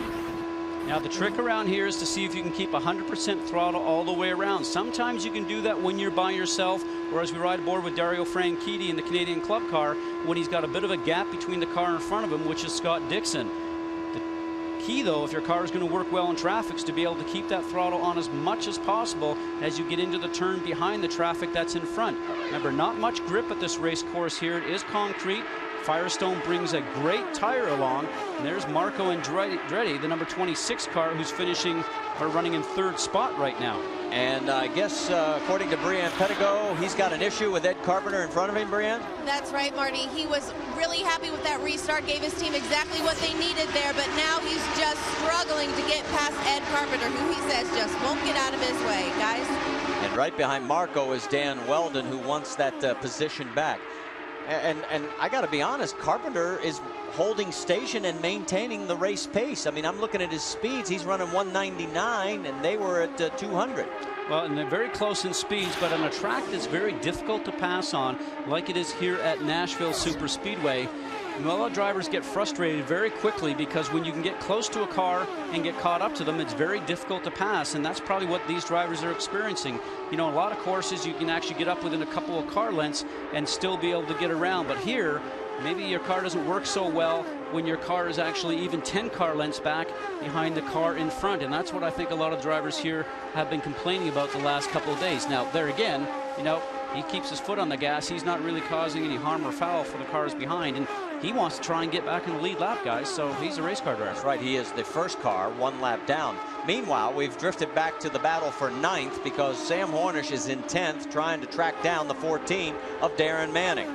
Speaker 2: Now the trick around here is to see if you can keep 100% throttle all the way around. Sometimes you can do that when you're by yourself, or as we ride aboard with Dario Franchitti in the Canadian Club car, when he's got a bit of a gap between the car in front of him, which is Scott Dixon. The key, though, if your car is going to work well in traffic, is to be able to keep that throttle on as much as possible as you get into the turn behind the traffic that's in front. Remember, not much grip at this race course here. It is concrete. Firestone brings a great tire along, and there's Marco Andretti, the number 26 car, who's finishing or running in 3rd spot right now.
Speaker 1: And I guess according to Brianne Pettigo, he's got an issue with Ed Carpenter in front of him, Brianne?
Speaker 6: That's right, Marty. He was really happy with that restart, gave his team exactly what they needed there, but now he's just struggling to get past Ed Carpenter, who he says just won't get out of his way, guys.
Speaker 1: And right behind Marco is Dan Weldon, who wants that position back. And I got to be honest, Carpenter is holding station and maintaining the race pace. I mean, I'm looking at his speeds. He's running 199, and they were at 200.
Speaker 2: Well, and they're very close in speeds, but on a track that's very difficult to pass on, like it is here at Nashville Superspeedway, a lot of drivers get frustrated very quickly because when you can get close to a car and get caught up to them, it's very difficult to pass, and that's probably what these drivers are experiencing. You know, a lot of courses you can actually get up within a couple of car lengths and still be able to get around, but here, maybe your car doesn't work so well when your car is actually even 10 car lengths back behind the car in front, and that's what I think a lot of drivers here have been complaining about the last couple of days. Now, there again, you know, he keeps his foot on the gas. He's not really causing any harm or foul for the cars behind, and he wants to try and get back in the lead lap, guys, so he's a race car driver.
Speaker 1: That's right, he is the first car, 1 lap down. Meanwhile, we've drifted back to the battle for 9th because Sam Hornish is in 10th, trying to track down the 14 of Darren Manning.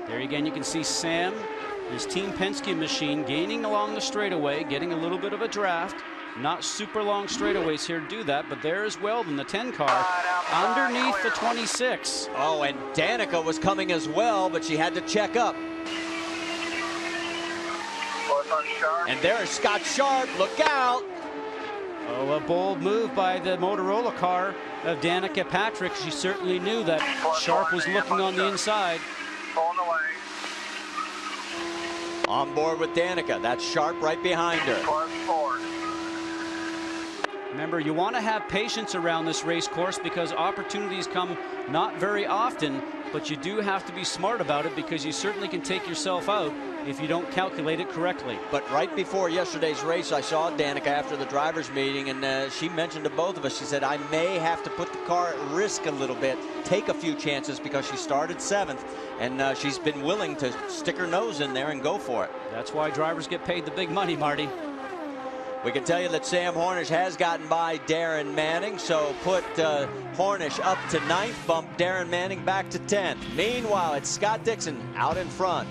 Speaker 2: There again, you can see Sam, his Team Penske machine, gaining along the straightaway, getting a little bit of a draft. Not super long straightaways here to do that, but there is Weldon, the 10 car, underneath the 26.
Speaker 1: Oh, and Danica was coming as well, but she had to check up. And there's Scott Sharp, look out.
Speaker 2: Oh, a bold move by the Motorola car of Danica Patrick. She certainly knew that Sharp was looking on the inside.
Speaker 1: On board with Danica. That's Sharp right behind her.
Speaker 2: Remember, you want to have patience around this race course because opportunities come not very often, but you do have to be smart about it because you certainly can take yourself out if you don't calculate it correctly.
Speaker 1: But right before yesterday's race, I saw Danica after the drivers' meeting, and she mentioned to both of us, she said, I may have to put the car at risk a little bit, take a few chances, because she started 7th, and she's been willing to stick her nose in there and go for it.
Speaker 2: That's why drivers get paid the big money, Marty.
Speaker 1: We can tell you that Sam Hornish has gotten by Darren Manning, so put Hornish up to 9th, bump Darren Manning back to 10th. Meanwhile, it's Scott Dixon out in front.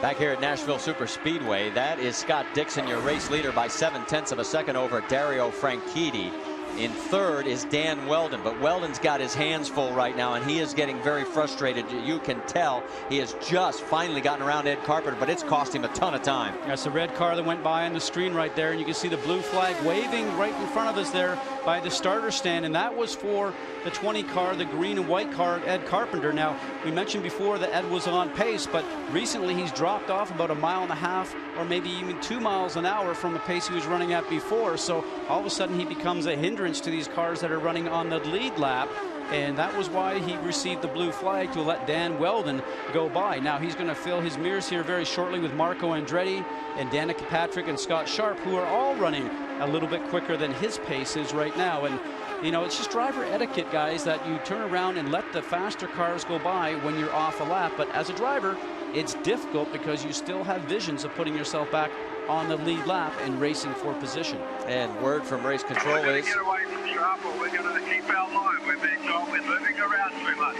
Speaker 1: Back here at Nashville Superspeedway, that is Scott Dixon, your race leader by 7/10 of a second over Dario Franchitti. In 3rd is Dan Weldon, but Weldon's got his hands full right now, and he is getting very frustrated. You can tell he has just finally gotten around Ed Carpenter, but it's cost him a ton of time.
Speaker 2: That's the red car that went by on the screen right there, and you can see the blue flag waving right in front of us there by the starter stand, and that was for the 20 car, the green and white car, Ed Carpenter. Now, we mentioned before that Ed was on pace, but recently he's dropped off about 1.5 miles or maybe even 2 miles an hour from the pace he was running at before. So all of a sudden he becomes a hindrance to these cars that are running on the lead lap. And that was why he received the blue flag, to let Dan Weldon go by. Now he's going to fill his mirrors here very shortly with Marco Andretti and Danica Patrick and Scott Sharp, who are all running a little bit quicker than his pace is right now. And you know, it's just driver etiquette, guys, that you turn around and let the faster cars go by when you're off a lap. But as a driver, it's difficult because you still have visions of putting yourself back on the lead lap and racing for position.
Speaker 1: And word from race control is...
Speaker 8: We're going to get away from Sharp, or we're going to keep our line. We're being told we're moving around too much.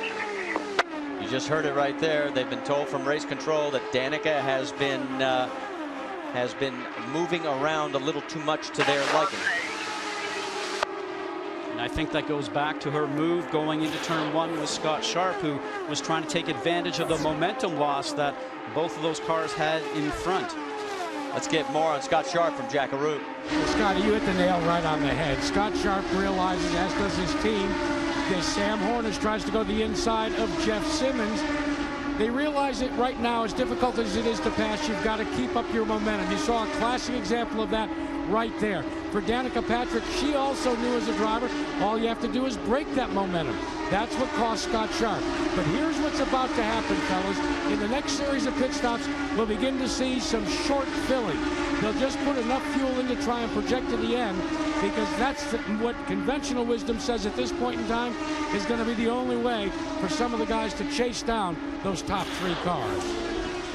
Speaker 1: You just heard it right there. They've been told from race control that Danica has been moving around a little too much to their liking.
Speaker 2: And I think that goes back to her move going into turn 1 with Scott Sharp, who was trying to take advantage of the momentum loss that both of those cars had in front.
Speaker 1: Let's get more on Scott Sharp from Jackaroo.
Speaker 4: Well, Scotty, you hit the nail right on the head. Scott Sharp realizes, as does his team, that Sam Hornish tries to go the inside of Jeff Simmons. They realize that right now, as difficult as it is to pass, you've got to keep up your momentum. You saw a classic example of that right there. For Danica Patrick, she also knew as a driver, all you have to do is break that momentum. That's what cost Scott Sharp. But here's what's about to happen, fellas. In the next series of pit stops, we'll begin to see some short filling. They'll just put enough fuel in to try and project to the end, because that's what conventional wisdom says at this point in time is going to be the only way for some of the guys to chase down those top 3 cars.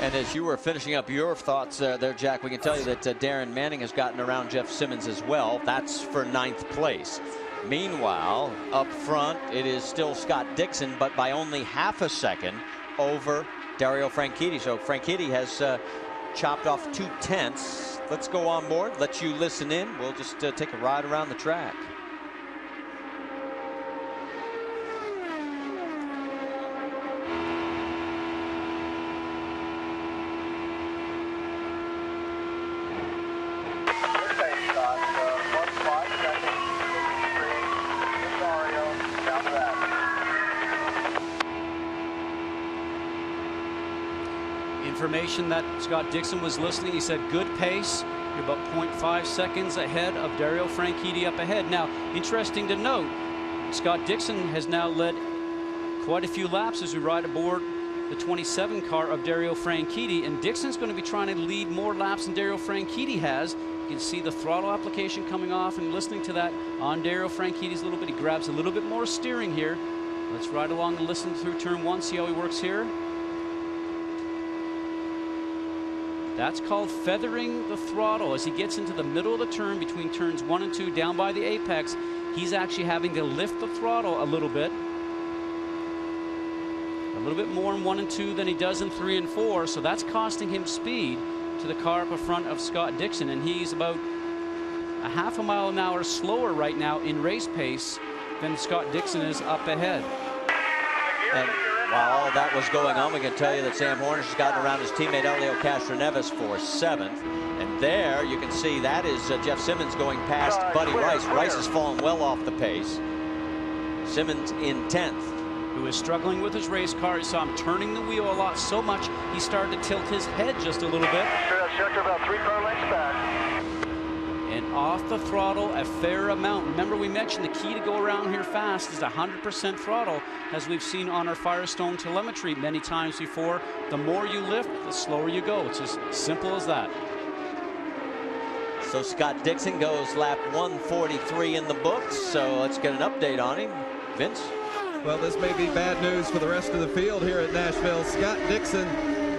Speaker 1: And as you were finishing up your thoughts there, Jack, we can tell you that Darren Manning has gotten around Jeff Simmons as well. That's for 9th place. Meanwhile, up front, it is still Scott Dixon, but by only half a second over Dario Franchitti. So Franchitti has chopped off 2/10. Let's go on board, let you listen in. We'll just take a ride around the track.
Speaker 2: Information that Scott Dixon was listening. He said good pace. You're about 0.5 seconds ahead of Dario Franchitti up ahead. Now, interesting to note, Scott Dixon has now led quite a few laps as we ride aboard the 27 car of Dario Franchitti, and Dixon's going to be trying to lead more laps than Dario Franchitti has. You can see the throttle application coming off, and listening to that on Dario Franchitti's a little bit. He grabs a little bit more steering here. Let's ride along and listen through turn 1, see how he works here. That's called feathering the throttle. As he gets into the middle of the turn between turns 1 and 2 down by the apex, he's actually having to lift the throttle a little bit more in 1 and 2 than he does in 3 and 4. So that's costing him speed to the car up in front of Scott Dixon, and he's about 0.5 mile an hour slower right now in race pace than Scott Dixon is up ahead.
Speaker 1: And while all that was going on, we can tell you that Sam Hornish has gotten around his teammate Elio Castroneves for 7th. And there you can see that is Jeff Simmons going past Buddy Rice. Rice has fallen well off the pace. Simmons in 10th.
Speaker 2: Who is struggling with his race car. You saw him turning the wheel a lot, so much he started to tilt his head just a little bit.
Speaker 8: Sector about 3 car lengths back.
Speaker 2: and off the throttle a fair amount. Remember, we mentioned the key to go around here fast is 100% throttle, as we've seen on our Firestone telemetry many times before. The more you lift, the slower you go. It's as simple as that.
Speaker 1: So Scott Dixon goes lap 143 in the books. So let's get an update on him. Vince?
Speaker 5: Well, this may be bad news for the rest of the field here at Nashville. Scott Dixon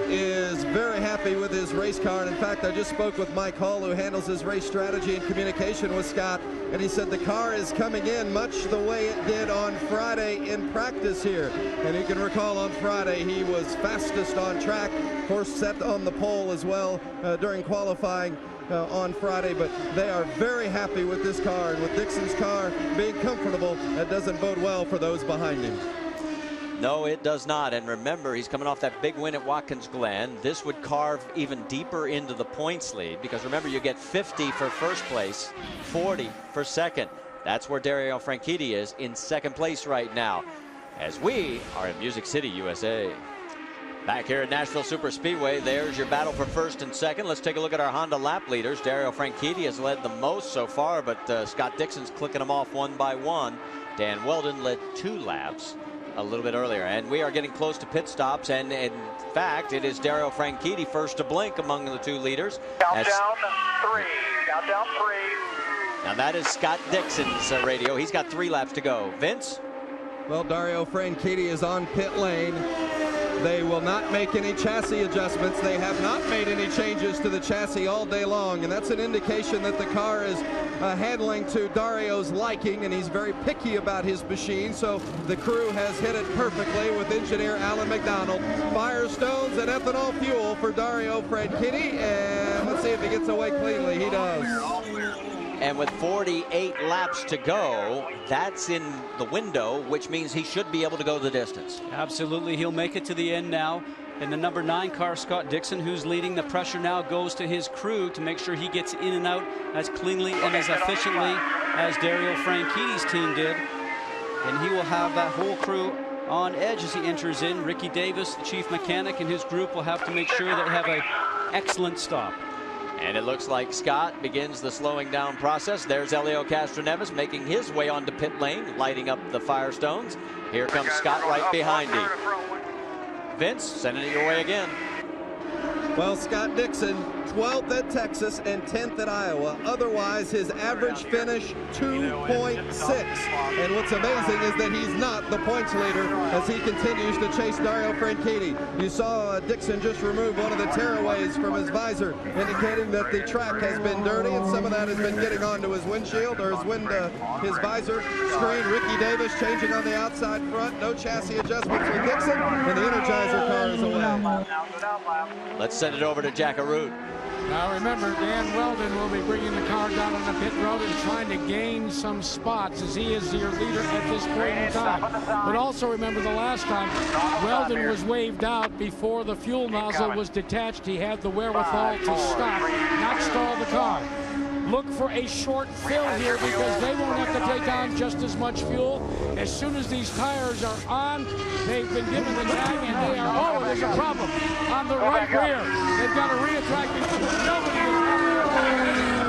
Speaker 5: is very happy with his race car. And in fact, I just spoke with Mike Hall, who handles his race strategy and communication with Scott, and he said the car is coming in much the way it did on Friday in practice here. And you can recall on Friday he was fastest on track, of course set on the pole as well during qualifying on Friday. But they are very happy with this car, and with Dixon's car being comfortable, that doesn't bode well for those behind him.
Speaker 1: No, it does not. And remember, he's coming off that big win at Watkins Glen. This would carve even deeper into the points lead, because remember, you get 50 for first place, 40 for second. That's where Dario Franchitti is in second place right now, as we are in Music City, USA. Back here at Nashville Superspeedway, there's your battle for first and second. Let's take a look at our Honda lap leaders. Dario Franchitti has led the most so far, but Scott Dixon's clicking them off one by one. Dan Weldon led 2 laps a little bit earlier, and we are getting close to pit stops, and in fact it is Dario Franchitti first to blink among the 2 leaders.
Speaker 3: Countdown 3. Countdown 3.
Speaker 1: Now that is Scott Dixon's radio. He's got 3 laps to go. Vince?
Speaker 5: Well, Dario Franchitti is on pit lane. They will not make any chassis adjustments. They have not made any changes to the chassis all day long, and that's an indication that the car is handling to Dario's liking, and he's very picky about his machine. So the crew has hit it perfectly with engineer Alan McDonald. Firestones and ethanol fuel for Dario Franchitti, and let's see if he gets away cleanly. He does.
Speaker 1: And with 48 laps to go, that's in the window, which means he should be able to go the distance.
Speaker 2: Absolutely, he'll make it to the end now. And the number 9 car, Scott Dixon, who's leading, the pressure now goes to his crew to make sure he gets in and out as cleanly and as efficiently as Dario Franchitti's team did. And he will have that whole crew on edge as he enters in. Ricky Davis, the chief mechanic, and his group will have to make sure they have an excellent stop.
Speaker 1: And it looks like Scott begins the slowing down process. There's Elio Castroneves making his way onto pit lane, lighting up the Firestones. Here comes Scott right behind him. Vince, sending it your way again.
Speaker 5: Well, Scott Dixon, 12th at Texas and 10th at Iowa. Otherwise, his average finish, 2.6. And what's amazing is that he's not the points leader as he continues to chase Dario Franchitti. You saw Dixon just remove one of the tearaways from his visor, indicating that the track has been dirty, and some of that has been getting onto his windshield or his visor screen. Ricky Davis changing on the outside front. No chassis adjustments with Dixon, and the Energizer car is away.
Speaker 1: Let's send it over to Jack Arute.
Speaker 4: Now remember, Dan Weldon will be bringing the car down on the pit road and trying to gain some spots, as he is your leader at this point in time. But also remember, the last time Weldon was waved out before the fuel nozzle was detached, he had the wherewithal to stop, not stall the car. Look for a short fill here, because they won't have to take on just as much fuel. As soon as these tires are on, they've been given the tag, and they are, there's a problem on the right rear. They've got a rear track.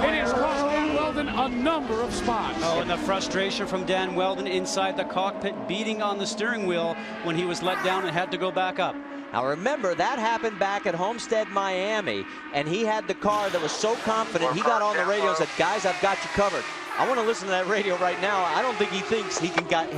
Speaker 4: It has cost Dan Weldon a number of spots.
Speaker 2: Oh, and the frustration from Dan Weldon inside the cockpit, beating on the steering wheel when he was let down and had to go back up.
Speaker 1: Now remember, that happened back at Homestead, Miami, and he had the car that was so confident, he got on the radio and said, guys, I've got you covered. I want to listen to that radio right now. I don't think he thinks he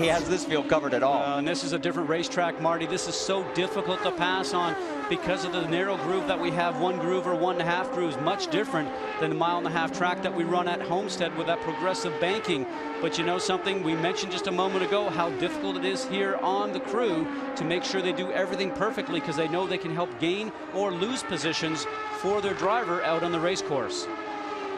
Speaker 1: has this field covered at all.
Speaker 2: And this is a different racetrack, Marty. This is so difficult to pass on because of the narrow groove that we have. 1 groove or 1.5 grooves, much different than the 1.5 mile track that we run at Homestead with that progressive banking. But you know something? We mentioned just a moment ago how difficult it is here on the crew to make sure they do everything perfectly, because they know they can help gain or lose positions for their driver out on the race course.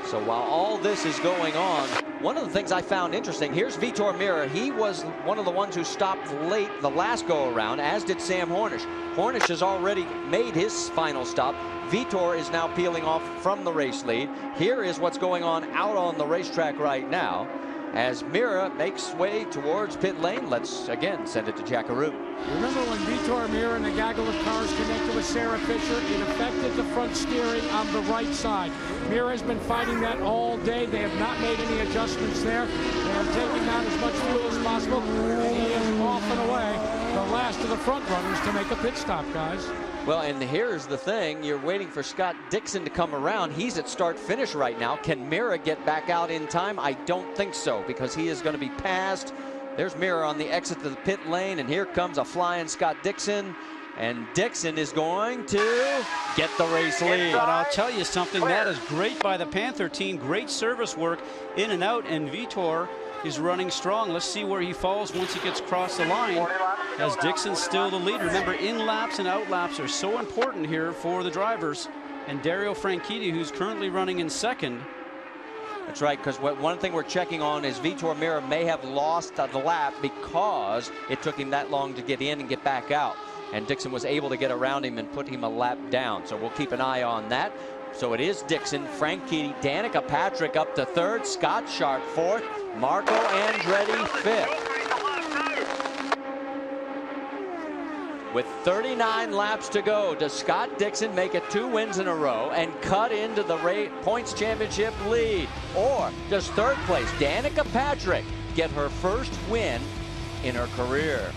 Speaker 1: So while all this is going on, one of the things I found interesting, here's Vitor Meira. He was one of the ones who stopped late the last go-around, as did Sam Hornish. Hornish has already made his final stop. Vitor is now peeling off from the race lead. Here is what's going on out on the racetrack right now, as Meira makes way towards pit lane. Let's again send it to Jack Arute.
Speaker 4: Remember when Vitor Meira and the gaggle of cars connected with Sarah Fisher, it affected the front steering around the right side. Mira has been fighting that all day. They have not made any adjustments there. They are taking down as much fuel as possible, and he is off and away, the last of the front runners to make a pit stop, guys.
Speaker 1: Well, and here's the thing. You're waiting for Scott Dixon to come around. He's at start-finish right now. Can Mira get back out in time? I don't think so, because he is going to be passed. There's Mira on the exit to the pit lane, and here comes a flying Scott Dixon. And Dixon is going to get the race lead.
Speaker 2: But I'll tell you something, that is great by the Panther team. Great service work in and out, and Vitor is running strong. Let's see where he falls once he gets across the line, as Dixon's still the leader. Remember, in-laps and out-laps are so important here for the drivers. And Dario Franchitti, who's currently running in second.
Speaker 1: That's right, because one thing we're checking on is Vitor Mira may have lost the lap because it took him that long to get in and get back out. And Dixon was able to get around him and put him a lap down. So we'll keep an eye on that. So it is Dixon, Franchitti, Danica Patrick up to third, Scott Sharp fourth, Marco Andretti fifth. With 39 laps to go, does Scott Dixon make it 2 wins in a row and cut into the points championship lead? Or does third place Danica Patrick get her first win in her career?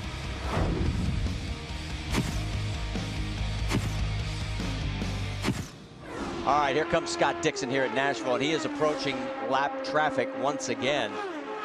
Speaker 1: All right, here comes Scott Dixon here at Nashville, and he is approaching lap traffic once again.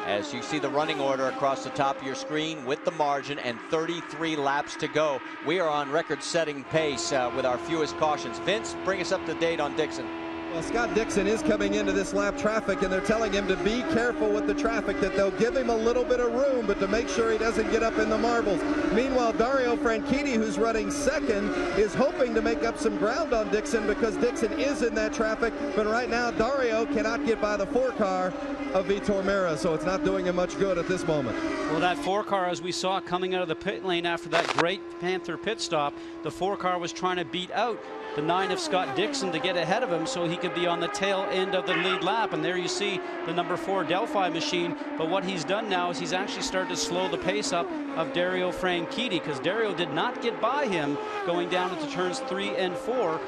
Speaker 1: As you see the running order across the top of your screen with the margin and 33 laps to go. We are on record-setting pace with our fewest cautions. Vince, bring us up to date on Dixon.
Speaker 5: Well, Scott Dixon is coming into this lap traffic, and they're telling him to be careful with the traffic, that they'll give him a little bit of room, but to make sure he doesn't get up in the marbles. Meanwhile, Dario Franchitti, who's running second, is hoping to make up some ground on Dixon because Dixon is in that traffic, but right now Dario cannot get by the 4-car of Vitor Mira, so it's not doing him much good at this moment.
Speaker 2: Well, that 4-car, as we saw coming out of the pit lane after that great Panther pit stop, the 4-car was trying to beat out the 9 of Scott Dixon to get ahead of him so he could be on the tail end of the lead lap. And there you see the number 4 Delphi machine. But what he's done now is he's actually started to slow the pace up of Dario Franchitti, because Dario did not get by him going down into turns 3 and 4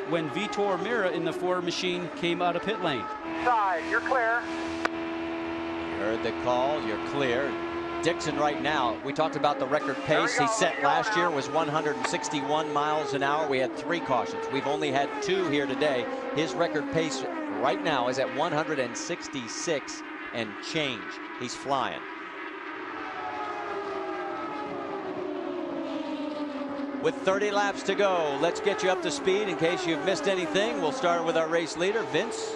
Speaker 2: when Vitor Mira in the 4 machine came out of pit lane.
Speaker 8: Side, you're clear.
Speaker 1: You heard the call, you're clear. Dixon right now, we talked about the record pace he set last year was 161 miles an hour. We had 3 cautions. We've only had 2 here today. His record pace right now is at 166 and change. He's flying. With 30 laps to go, let's get you up to speed in case you've missed anything. We'll start with our race leader, Vince.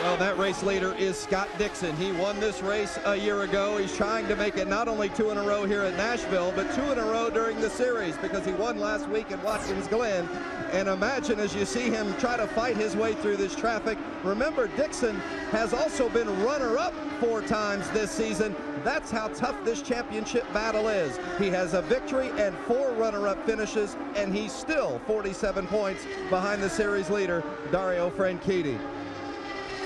Speaker 5: Well, that race leader is Scott Dixon. He won this race a year ago. He's trying to make it not only 2 in a row here at Nashville, but 2 in a row during the series, because he won last week at Watkins Glen. And imagine as you see him try to fight his way through this traffic. Remember, Dixon has also been runner-up 4 times this season. That's how tough this championship battle is. He has a victory and 4 runner-up finishes, and he's still 47 points behind the series leader, Dario Franchitti.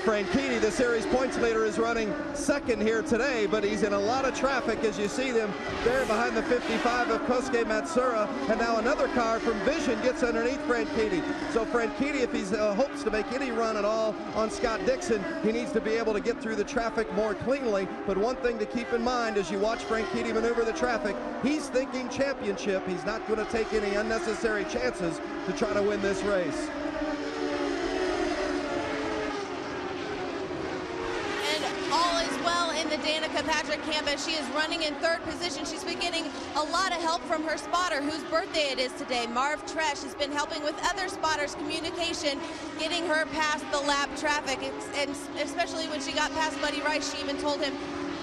Speaker 5: Franchitti, the series points leader, is running second here today, but he's in a lot of traffic as you see them there behind the 55 of Kosuke Matsura, and now another car from Vision gets underneath Franchitti. So Franchitti, if he hopes to make any run at all on Scott Dixon, he needs to be able to get through the traffic more cleanly. But one thing to keep in mind as you watch Franchitti maneuver the traffic, he's thinking championship. He's not going to take any unnecessary chances to try to win this race.
Speaker 6: The Danica Patrick campus. She is running in 3rd position. She's been getting a lot of help from her spotter, whose birthday it is today. Marv Tresh has been helping with other spotters' communication, getting her past the lap traffic, and especially when she got past Buddy Rice, she even told him,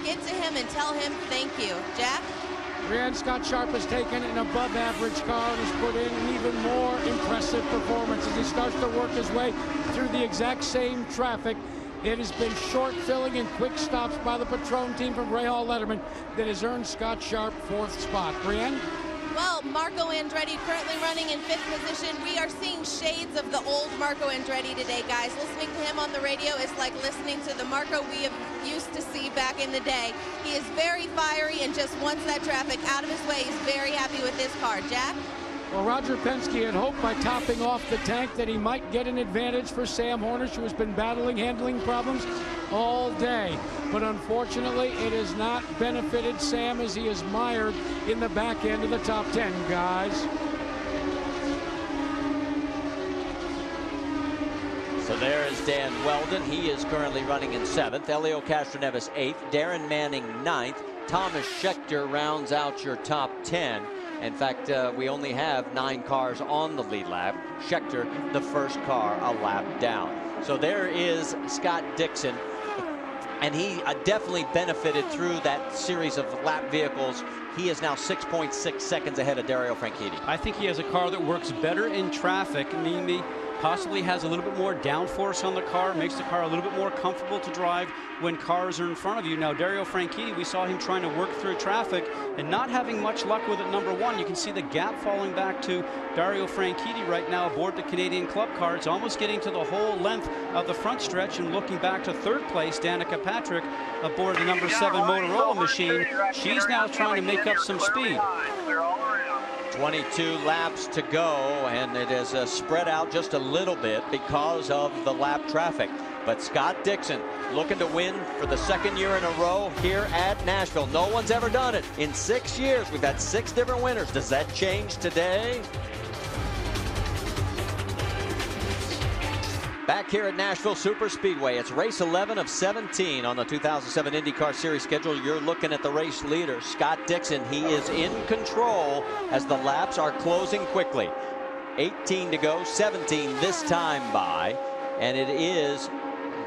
Speaker 6: get to him and tell him thank you. Jack?
Speaker 4: Brianne, Scott Sharp has taken an above-average car and has put in an even more impressive performance as he starts to work his way through the exact same traffic. It has been short filling and quick stops by the Patron team from Ray Hall Letterman that has earned Scott Sharp 4th spot. Brianne?
Speaker 6: Well, Marco Andretti currently running in 5th position. We are seeing shades of the old Marco Andretti today, guys. Listening to him on the radio is like listening to the Marco we have used to see back in the day. He is very fiery and just wants that traffic out of his way. He's very happy with this car. Jack?
Speaker 4: Well, Roger Penske had hoped by topping off the tank that he might get an advantage for Sam Hornish, who has been battling handling problems all day. But unfortunately, it has not benefited Sam as he is mired in the back end of the top 10, guys.
Speaker 1: So there is Dan Weldon. He is currently running in 7th. Elio Castroneves 8th. Darren Manning 9th. Thomas Scheckter rounds out your top 10. In fact, we only have 9 cars on the lead lap. Scheckter, the first car, a lap down. So there is Scott Dixon. And he definitely benefited through that series of lap vehicles. He is now 6.6 seconds ahead of Dario Franchitti.
Speaker 2: I think he has a car that works better in traffic, meaning possibly has a little bit more downforce on the car, makes the car a little bit more comfortable to drive when cars are in front of you. Now, Dario Franchitti, we saw him trying to work through traffic and not having much luck with it, number one. You can see the gap falling back to Dario Franchitti right now aboard the Canadian Club car. It's almost getting to the whole length of the front stretch, and looking back to 3rd place, Danica Patrick aboard the number 7 Motorola machine. She's now trying to make up some speed.
Speaker 1: 22 laps to go, and it is spread out just a little bit because of the lap traffic. But Scott Dixon looking to win for the 2nd year in a row here at Nashville. No one's ever done it. In 6 years, we've had 6 different winners. Does that change today? Back here at Nashville Superspeedway, it's race 11 of 17 on the 2007 IndyCar Series schedule. You're looking at the race leader, Scott Dixon. He is in control as the laps are closing quickly. 18 to go, 17 this time by, and it is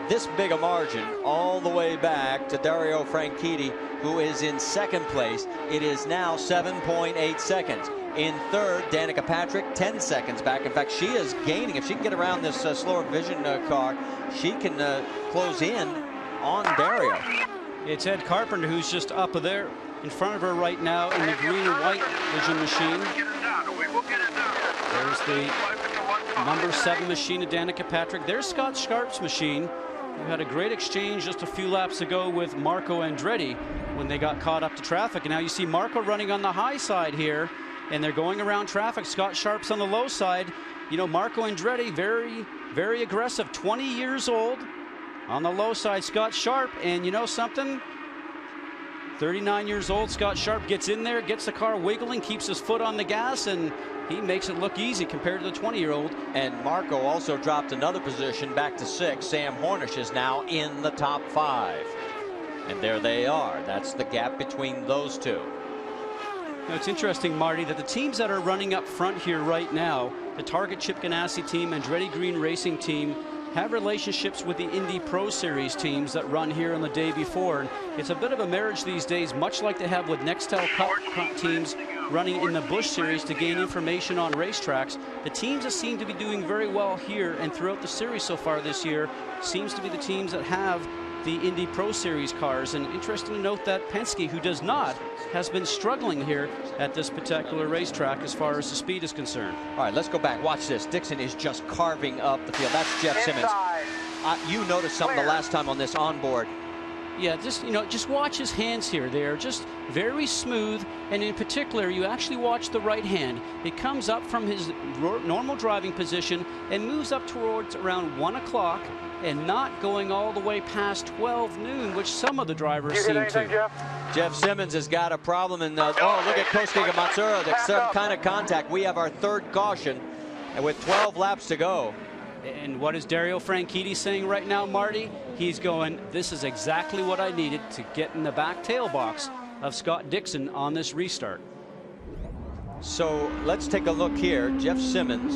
Speaker 1: this big a margin all the way back to Dario Franchitti, who is in 2nd place. It is now 7.8 seconds. In 3rd, Danica Patrick, 10 seconds back. In fact, she is gaining. If she can get around this slower vision car, she can close in on Dario.
Speaker 2: It's Ed Carpenter who's just up there in front of her right now in the green and white vision machine. There's the number 7 machine of Danica Patrick. There's Scott Sharp's machine, who had a great exchange just a few laps ago with Marco Andretti when they got caught up to traffic. And now you see Marco running on the high side here, and they're going around traffic. Scott Sharp's on the low side. You know, Marco Andretti, very, very aggressive, 20 years old. On the low side, Scott Sharp, and you know something? 39 years old, Scott Sharp gets in there, gets the car wiggling, keeps his foot on the gas, and he makes it look easy compared to the 20-year-old.
Speaker 1: And Marco also dropped another position back to 6. Sam Hornish is now in the top 5. And there they are. That's the gap between those two.
Speaker 2: Now, it's interesting, Marty, that the teams that are running up front here right now, the Target Chip Ganassi team, Andretti Green Racing team, have relationships with the Indy Pro Series teams that run here on the day before. And it's a bit of a marriage these days, much like they have with Nextel Cup teams running in the Busch Series to gain information on racetracks. The teams that seem to be doing very well here and throughout the series so far this year seems to be the teams that have the Indy Pro Series cars. And interesting to note that Penske, who does not, has been struggling here at this particular racetrack as far as the speed is concerned.
Speaker 1: All right, let's go back. Watch this. Dixon is just carving up the field. That's Jeff Simmons. You noticed something the last time on this onboard.
Speaker 2: Yeah, just watch his hands here. They are just very smooth, and in particular, you actually watch the right hand. It comes up from his normal driving position and moves up towards around 1 o'clock, and not going all the way past 12 noon, which some of the drivers seem to.
Speaker 1: Jeff Simmons has got a problem, and oh, look at Kosuke Matsura. There's some kind of contact. We have our 3rd caution, and with 12 laps to go.
Speaker 2: And what is Dario Franchitti saying right now, Marty? He's going, this is exactly what I needed to get in the back tail box of Scott Dixon on this restart.
Speaker 1: So let's take a look here. Jeff Simmons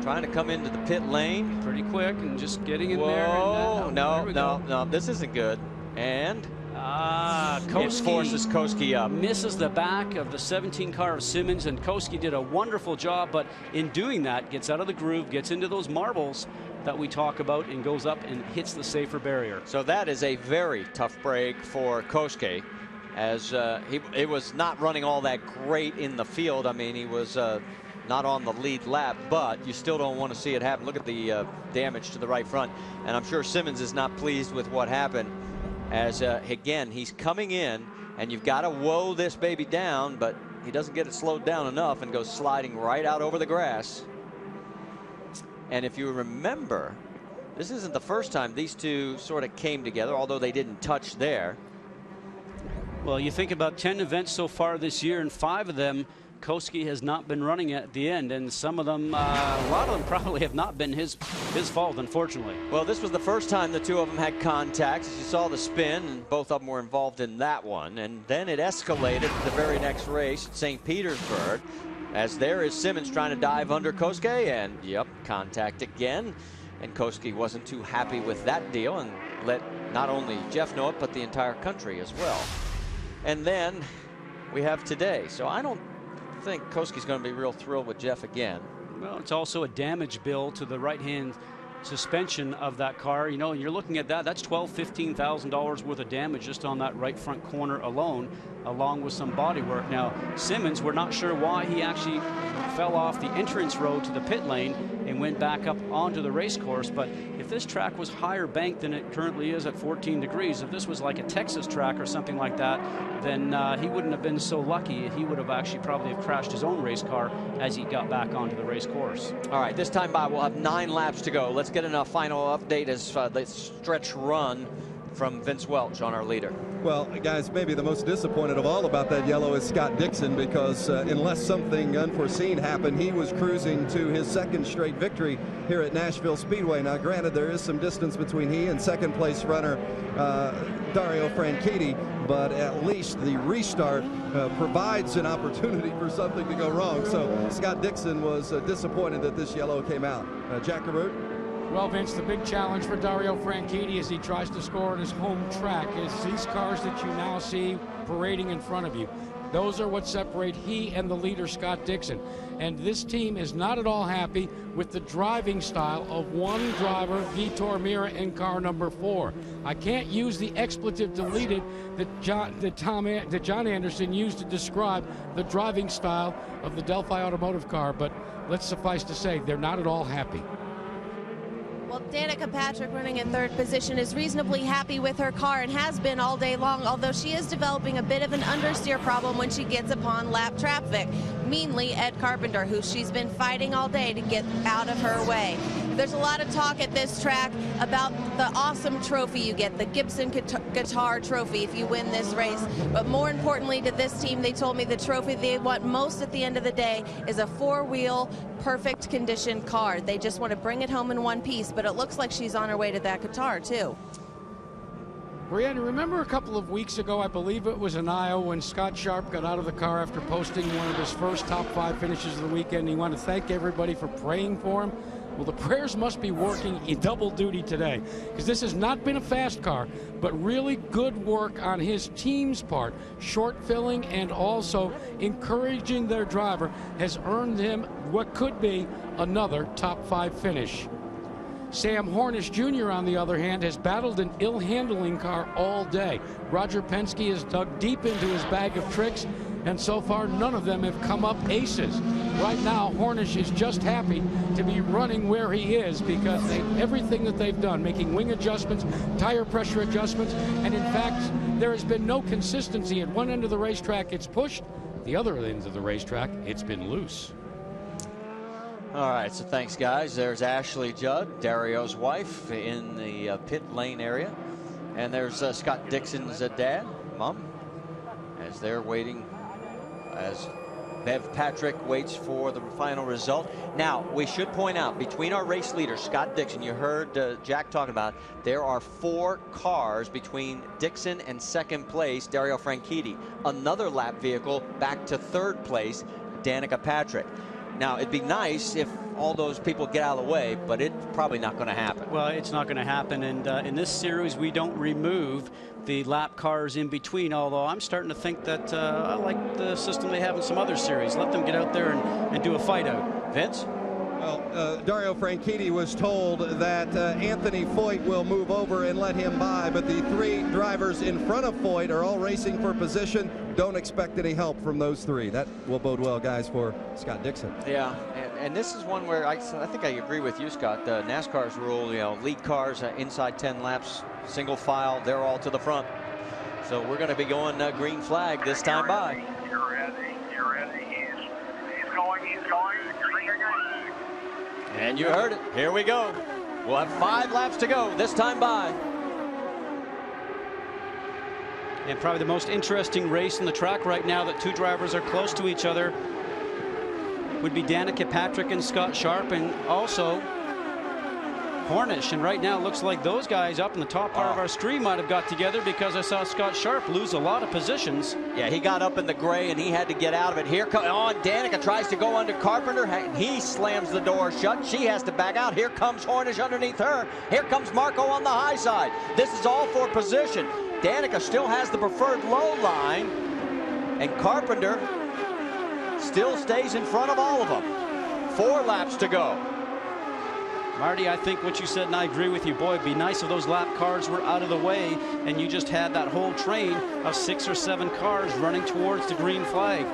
Speaker 1: trying to come into the pit lane.
Speaker 2: Pretty quick and just getting in
Speaker 1: there.
Speaker 2: And
Speaker 1: no, this isn't good. And it forces Koski up.
Speaker 2: Misses the back of the 17 car of Simmons, and Koski did a wonderful job, but in doing that, gets out of the groove, gets into those marbles that we talk about, and goes up and hits the safer barrier.
Speaker 1: So that is a very tough break for Koski, as he was not running all that great in the field. I mean, he was not on the lead lap, but you still don't want to see it happen. Look at the damage to the right front, and I'm sure Simmons is not pleased with what happened, as again, he's coming in, and you've got to woe this baby down, but he doesn't get it slowed down enough and goes sliding right out over the grass. And if you remember, this isn't the first time these two sort of came together, although they didn't touch there.
Speaker 2: Well, you think about 10 events so far this year, and 5 of them Koski has not been running at the end, and some of them, a lot of them probably have not been his fault, unfortunately.
Speaker 1: Well, this was the first time the two of them had contact. As you saw the spin, and both of them were involved in that one. And then it escalated the very next race at St. Petersburg, as there is Simmons trying to dive under Koski, and yep, contact again. And Koski wasn't too happy with that deal and let not only Jeff know it, but the entire country as well. And then we have today. So I don't think Koski's going to be real thrilled with Jeff again.
Speaker 2: Well, it's also a damage bill to the right-hand suspension of that car. You know, you're looking at that. That's $12,000–$15,000 worth of damage just on that right front corner alone, along with some body work. Now, Simmons, we're not sure why he actually fell off the entrance road to the pit lane and went back up onto the race course. But if this track was higher banked than it currently is at 14 degrees, if this was like a Texas track or something like that, then he wouldn't have been so lucky. He would have actually probably have crashed his own race car as he got back onto the race course.
Speaker 1: All right, this time by we'll have 9 laps to go. Let's get a final update as the stretch run from Vince Welch on our leader.
Speaker 5: Well, guys, maybe the most disappointed of all about that yellow is Scott Dixon, because unless something unforeseen happened, he was cruising to his 2nd straight victory here at Nashville Speedway. Now, granted, there is some distance between he and 2nd place runner Dario Franchitti, but at least the restart provides an opportunity for something to go wrong. So Scott Dixon was disappointed that this yellow came out. Jack Carruth?
Speaker 4: Well, Vince, the big challenge for Dario Franchitti as he tries to score on his home track is these cars that you now see parading in front of you. Those are what separate he and the leader, Scott Dixon. And this team is not at all happy with the driving style of one driver, Vitor Meira, in car number 4. I can't use the expletive deleted that John Anderson used to describe the driving style of the Delphi Automotive car, but let's suffice to say they're not at all happy.
Speaker 6: Well, Danica Patrick, running in 3rd position, is reasonably happy with her car and has been all day long, although she is developing a bit of an understeer problem when she gets upon lap traffic. Meanly, Ed Carpenter, who she's been fighting all day to get out of her way. There's a lot of talk at this track about the awesome trophy you get, the Gibson Guitar Trophy, if you win this race. But more importantly to this team, they told me the trophy they want most at the end of the day is a 4-wheel, perfect condition car. They just want to bring it home in one piece, but it looks like she's on her way to that guitar, too.
Speaker 4: Brianna, remember a couple of weeks ago, I believe it was in Iowa, when Scott Sharp got out of the car after posting one of his first top 5 finishes of the weekend. He wanted to thank everybody for praying for him. Well, the prayers must be working in double duty today, because this has not been a fast car, but really good work on his team's part. Short filling and also encouraging their driver has earned him what could be another top 5 finish. Sam Hornish Jr., on the other hand, has battled an ill-handling car all day. Roger Penske has dug deep into his bag of tricks, and so far none of them have come up aces. Right now, Hornish is just happy to be running where he is, because everything that they've done, making wing adjustments, tire pressure adjustments, and in fact, there has been no consistency. At one end of the racetrack, it's pushed. The other end of the racetrack, it's been loose.
Speaker 1: All right, so thanks, guys. There's Ashley Judd, Dario's wife, in the pit lane area. And there's Scott Dixon's dad, Mom, as they're waiting, as Bev Patrick waits for the final result. Now, we should point out, between our race leader, Scott Dixon, you heard Jack talking about, there are 4 cars between Dixon and 2nd place, Dario Franchitti. Another lap vehicle back to 3rd place, Danica Patrick. Now, it'd be nice if all those people get out of the way, but it's probably not going to happen.
Speaker 2: Well, it's not going to happen, and in this series, we don't remove the lap cars in between, although I'm starting to think that I like the system they have in some other series. Let them get out there and do a fight out. Vince?
Speaker 5: Well, Dario Franchitti was told that Anthony Foyt will move over and let him by, but the 3 drivers in front of Foyt are all racing for position. Don't expect any help from those 3. That will bode well, guys, for Scott Dixon.
Speaker 1: Yeah, and this is one where I think I agree with you, Scott. NASCAR's rule, lead cars inside 10 laps, single file, they're all to the front. So we're going to be going green flag this time by.
Speaker 3: You're ready. going, he's going.
Speaker 1: And you heard it. Here we go. We'll have 5 laps to go this time by.
Speaker 2: And probably the most interesting race in the track right now that 2 drivers are close to each other would be Danica Patrick and Scott Sharp, and also Hornish. And right now it looks like those guys up in the top part of our screen might have got together, because I saw Scott Sharp lose a lot of positions.
Speaker 1: Yeah, he got up in the gray and he had to get out of it. Here comes Danica tries to go under Carpenter. He slams the door shut. She has to back out. Here comes Hornish underneath her. Here comes Marco on the high side. This is all for position. Danica still has the preferred low line, and Carpenter still stays in front of all of them. 4 laps to go.
Speaker 2: Marty, I think what you said, and I agree with you. Boy, it'd be nice if those lap cars were out of the way and you just had that whole train of 6 or 7 cars running towards the green flag.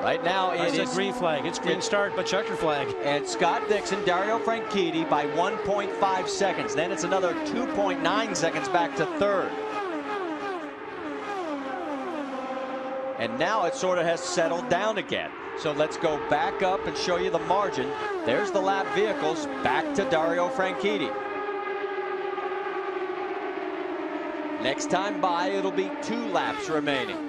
Speaker 1: Right now it is
Speaker 2: green flag. It's green start, but checker flag.
Speaker 1: And Scott Dixon, Dario Franchitti by 1.5 seconds. Then it's another 2.9 seconds back to 3rd. And now it sort of has settled down again. So let's go back up and show you the margin. There's the lap vehicles back to Dario Franchitti. Next time by, it'll be 2 laps remaining.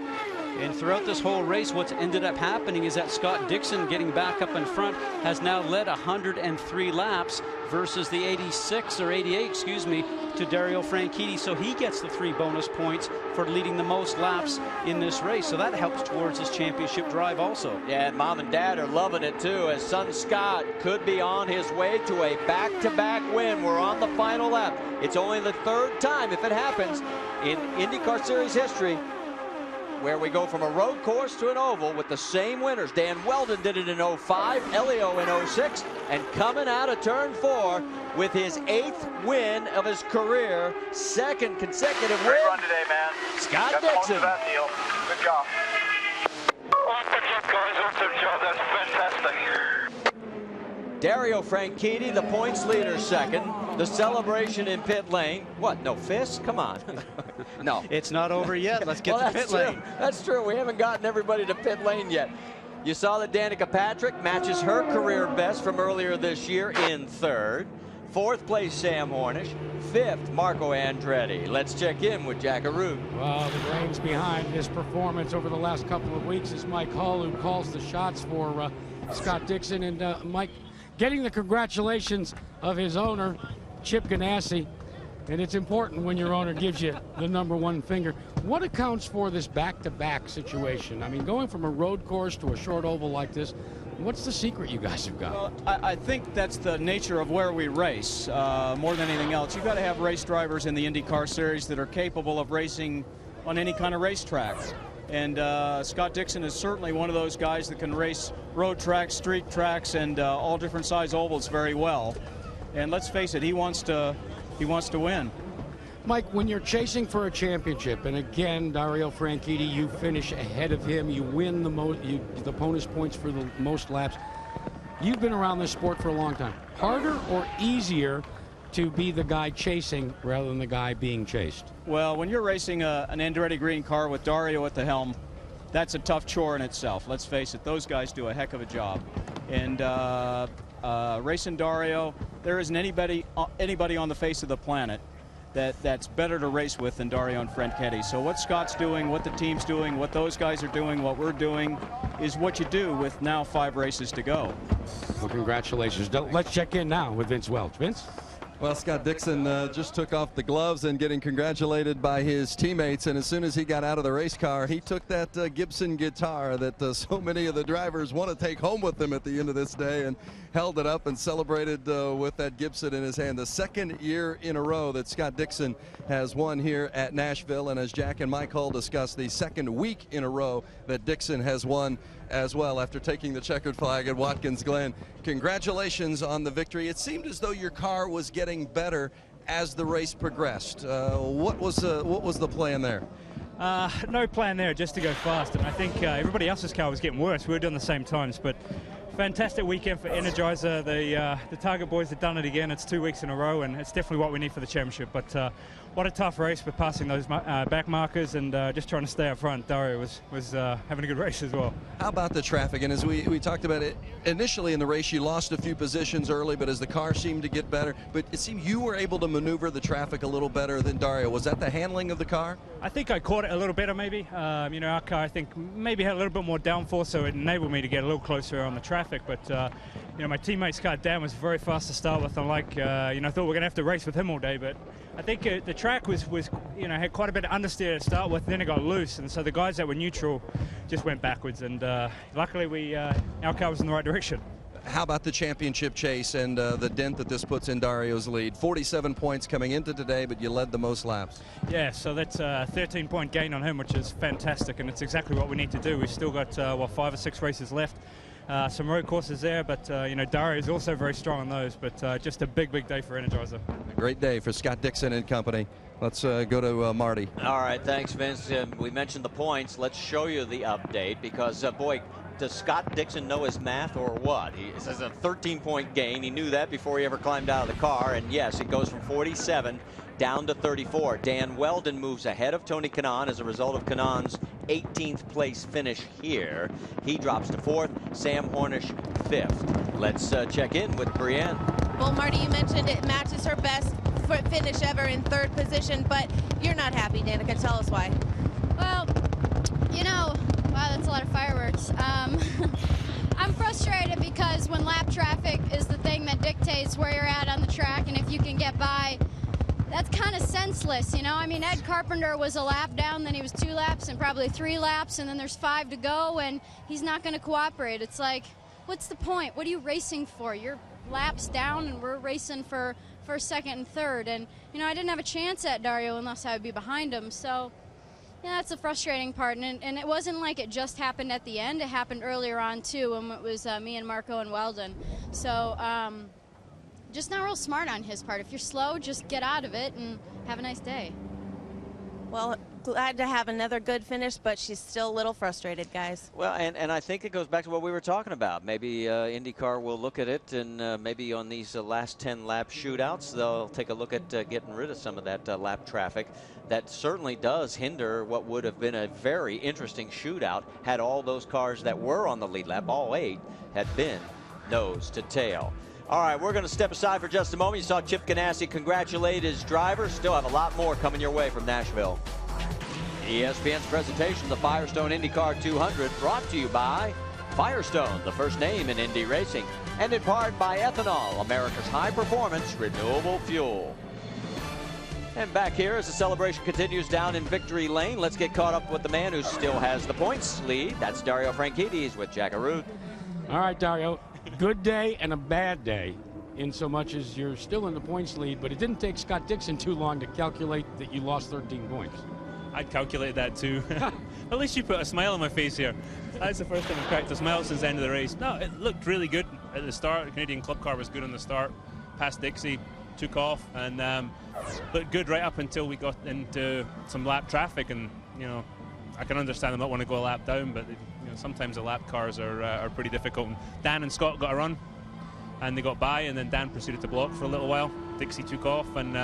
Speaker 2: And throughout this whole race, what's ended up happening is that Scott Dixon, getting back up in front, has now led 103 laps versus the 86 or 88, excuse me, to Dario Franchitti. So he gets the 3 bonus points for leading the most laps in this race. So that helps towards his championship drive also.
Speaker 1: Yeah, and Mom and Dad are loving it too, as son Scott could be on his way to a back-to-back win. We're on the final lap. It's only the 3rd time, if it happens, in IndyCar Series history where we go from a road course to an oval with the same winners. Dan Weldon did it in 05, Elio in 06, and coming out of turn 4 with his 8th win of his career, 2nd consecutive win.
Speaker 3: Great run today, man.
Speaker 1: Scott
Speaker 3: Got the most
Speaker 1: Dixon.
Speaker 3: of that deal. Good job. Awesome job, guys. Awesome job. That's fantastic.
Speaker 1: Dario Franchitti, the points leader, 2nd. The celebration in pit lane. What, no fist? Come on. No.
Speaker 2: It's not over yet. Let's get to pit lane.
Speaker 1: That's true. We haven't gotten everybody to pit lane yet. You saw that Danica Patrick matches her career best from earlier this year in 3rd. 4th place, Sam Hornish. 5th, Marco Andretti. Let's check in with Jack Arute.
Speaker 4: Well, the brains behind his performance over the last couple of weeks is Mike Hull, who calls the shots for Scott Dixon. And Mike, getting the congratulations of his owner, Chip Ganassi. And it's important when your owner gives you the #1 finger. What accounts for this back-to-back situation? I mean, going from a road course to a short oval like this, what's the secret you guys have got?
Speaker 10: Well, I think that's the nature of where we race more than anything else. You've got to have race drivers in the IndyCar Series that are capable of racing on any kind of racetrack. And Scott Dixon is certainly one of those guys that can race road tracks, street tracks, and all different size ovals very well. And let's face it, he wants to win.
Speaker 4: Mike, when you're chasing for a championship, and again, Dario Franchitti, you finish ahead of him, you win the bonus points for the most laps. You've been around this sport for a long time. Harder or easier to be the guy chasing rather than the guy being chased?
Speaker 10: Well, when you're racing an Andretti green car with Dario at the helm, that's a tough chore in itself. Let's face it, those guys do a heck of a job. And racing Dario, there isn't anybody on the face of the planet that's better to race with than Dario and Franchitti. So what Scott's doing, what the team's doing, what those guys are doing, what we're doing is what you do with now 5 races to go.
Speaker 4: Well, congratulations. Let's check in now with Vince Welch. Vince?
Speaker 5: Well, Scott Dixon just took off the gloves and getting congratulated by his teammates. And as soon as he got out of the race car, he took that Gibson guitar that so many of the drivers want to take home with them at the end of this day and held it up and celebrated with that Gibson in his hand. The 2nd year in a row that Scott Dixon has won here at Nashville. And as Jack and Mike Hull discussed, the 2nd week in a row that Dixon has won as well after taking the checkered flag at Watkins Glen. Congratulations on the victory. It seemed as though your car was getting better as the race progressed. What was the plan there?
Speaker 11: No plan there, just to go fast. And I think everybody else's car was getting worse. We were doing the same times, but fantastic weekend for Energizer. The Target boys have done it again. It's 2 weeks in a row, and it's definitely what we need for the championship. But what a tough race for passing those back markers and just trying to stay up front. Dario was having a good race as well.
Speaker 5: How about the traffic? And as we talked about it, initially in the race, you lost a few positions early, but as the car seemed to get better, but it seemed you were able to maneuver the traffic a little better than Dario. Was that the handling of the car?
Speaker 11: I think I caught it a little better, maybe. You know, our car, I think, maybe had a little bit more downforce, so it enabled me to get a little closer on the traffic. But, you know, my teammate's car, Dan, was very fast to start with. I'm like, you know, I thought we were going to have to race with him all day. But I think the track was, you know, had quite a bit of understeer to start with. Then it got loose. And so the guys that were neutral just went backwards. And luckily, our car was in the right direction.
Speaker 5: How about the championship chase and the dent that this puts in Dario's lead? 47 points coming into today, but you led the most laps.
Speaker 11: Yeah, so that's a 13-point gain on him, which is fantastic, and it's exactly what we need to do. We've still got, 5 or 6 races left. Some road courses there, but, you know, Dario is also very strong on those, but just a big, big day for Energizer.
Speaker 5: A great day for Scott Dixon and company. Let's go to Marty.
Speaker 1: All right, thanks, Vince. We mentioned the points. Let's show you the update because, boy, does Scott Dixon know his math or what? He says a 13-point gain. He knew that before he ever climbed out of the car. And yes, it goes from 47 down to 34. Dan Weldon moves ahead of Tony Kanaan as a result of Kanaan's 18th place finish here. He drops to 4th. Sam Hornish 5th. Let's check in with Brienne.
Speaker 6: Well, Marty, you mentioned it matches her best finish ever in 3rd position, but you're not happy, Danica. Tell us why.
Speaker 12: Well, you know, wow, that's a lot of fireworks. I'm frustrated because when lap traffic is the thing that dictates where you're at on the track, and if you can get by, that's kind of senseless, you know? I mean, Ed Carpenter was a lap down, then he was 2 laps and probably 3 laps, and then there's 5 to go, and he's not going to cooperate. It's like, what's the point? What are you racing for? You're laps down, and we're racing for 1st, 2nd, and 3rd. And, you know, I didn't have a chance at Dario unless I would be behind him, so... yeah, that's the frustrating part, and it wasn't like it just happened at the end. It happened earlier on, too, when it was me and Marco and Weldon. So just not real smart on his part. If you're slow, just get out of it and have a nice day.
Speaker 6: Well, glad to have another good finish, but she's still a little frustrated, guys.
Speaker 1: Well, and I think it goes back to what we were talking about. Maybe IndyCar will look at it, and maybe on these last 10 lap shootouts, they'll take a look at getting rid of some of that lap traffic. That certainly does hinder what would have been a very interesting shootout had all those cars that were on the lead lap, all 8, had been nose to tail. All right, we're going to step aside for just a moment. You saw Chip Ganassi congratulate his driver. Still have a lot more coming your way from Nashville. ESPN's presentation of the Firestone IndyCar 200 brought to you by Firestone, the first name in Indy racing, and in part by Ethanol, America's high-performance renewable fuel. And back here as the celebration continues down in Victory Lane, let's get caught up with the man who still has the points lead. That's Dario Franchides with Jack Arute.
Speaker 4: All right, Dario. Good day and a bad day, in so much as you're still in the points lead, but it didn't take Scott Dixon too long to calculate that you lost 13 points.
Speaker 13: I'd calculate that too. At least you put a smile on my face here. That's the first time I've cracked a smile since the end of the race. No, it looked really good at the start. The Canadian Club car was good on the start. Past Dixie, took off, and looked good right up until we got into some lap traffic. And, you know, I can understand them not want to go a lap down, but sometimes the lap cars are pretty difficult. And Dan and Scott got a run, and they got by, and then Dan proceeded to block for a little while. Dixie took off, and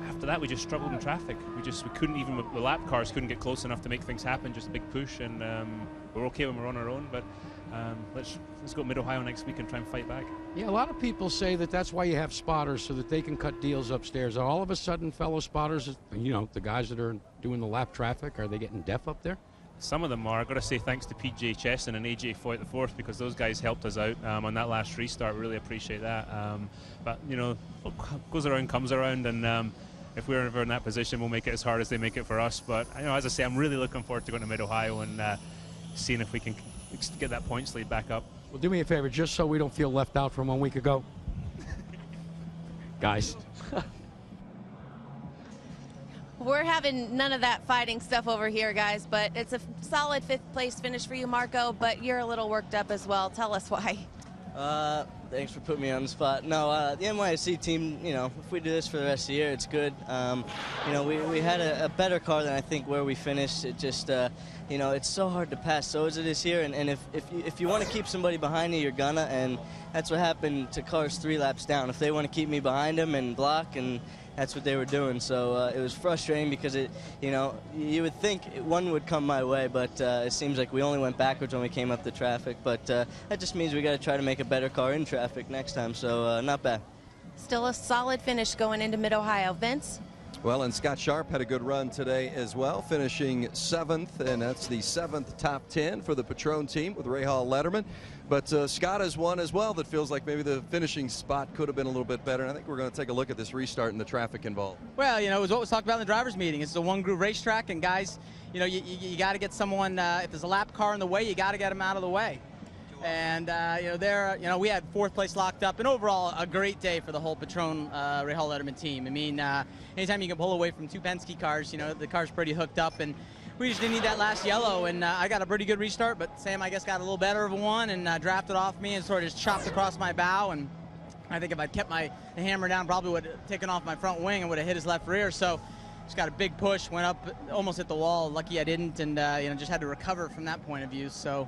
Speaker 13: after that we just struggled in traffic. We couldn't, even with the lap cars, couldn't get close enough to make things happen. Just a big push, and we're okay when we're on our own, but let's go to Mid-Ohio next week and try and fight back.
Speaker 4: Yeah, a lot of people say that that's why you have spotters, so that they can cut deals upstairs. All of a sudden, fellow spotters, you know, the guys that are doing the lap traffic, are they getting deaf up there?
Speaker 13: Some of them are. I've got to say thanks to PJ Chesson and AJ Foyt the fourth, because those guys helped us out on that last restart. Really appreciate that. But, you know, what goes around comes around, and if we're ever in that position, we'll make it as hard as they make it for us. But, you know, as I say, I'm really looking forward to going to Mid-Ohio and seeing if we can get that points lead back up.
Speaker 4: Well, do me a favor, just so we don't feel left out from 1 week ago. Guys.
Speaker 6: We're having none of that fighting stuff over here, guys, but it's a solid 5th place finish for you, Marco, but you're a little worked up as well. Tell us why.
Speaker 14: Thanks for putting me on the spot. No, the NYSC team, you know, if we do this for the rest of the year, it's good. You know, we had a better car than I think where we finished. It just, you know, it's so hard to pass. So is it this year. And if you want to keep somebody behind you, you're gonna. And that's what happened to cars 3 laps down. If they want to keep me behind them and block, and that's what they were doing. So it was frustrating because it, you know, you would think one would come my way, but it seems like we only went backwards when we came up the traffic. But that just means we got to try to make a better car in traffic next time. So not bad.
Speaker 6: Still a solid finish going into Mid-Ohio. Vince?
Speaker 5: Well, and Scott Sharp had a good run today as well, finishing 7th, and that's the 7th top 10 for the Patron team with Ray Hall Letterman. But Scott has one as well that feels like maybe the finishing spot could have been a little bit better. And I think we're going to take a look at this restart and the traffic involved.
Speaker 15: Well, you know, it was what was talked about in the driver's meeting. It's a one-groove racetrack, and guys, you know, you got to get someone, if there's a lap car in the way, you got to get them out of the way. And, you know, we had 4th place locked up, and overall a great day for the whole Patron Ray Hall Letterman team. I mean, anytime you can pull away from 2 Penske cars, you know, the car's pretty hooked up, and we just didn't need that last yellow, and I got a pretty good restart, but Sam, I guess, got a little better of one and drafted off me and sort of just chopped across my bow, and I think if I'd kept the hammer down, probably would have taken off my front wing and would have hit his left rear. So just got a big push, went up, almost hit the wall. Lucky I didn't, and you know, just had to recover from that point of view. So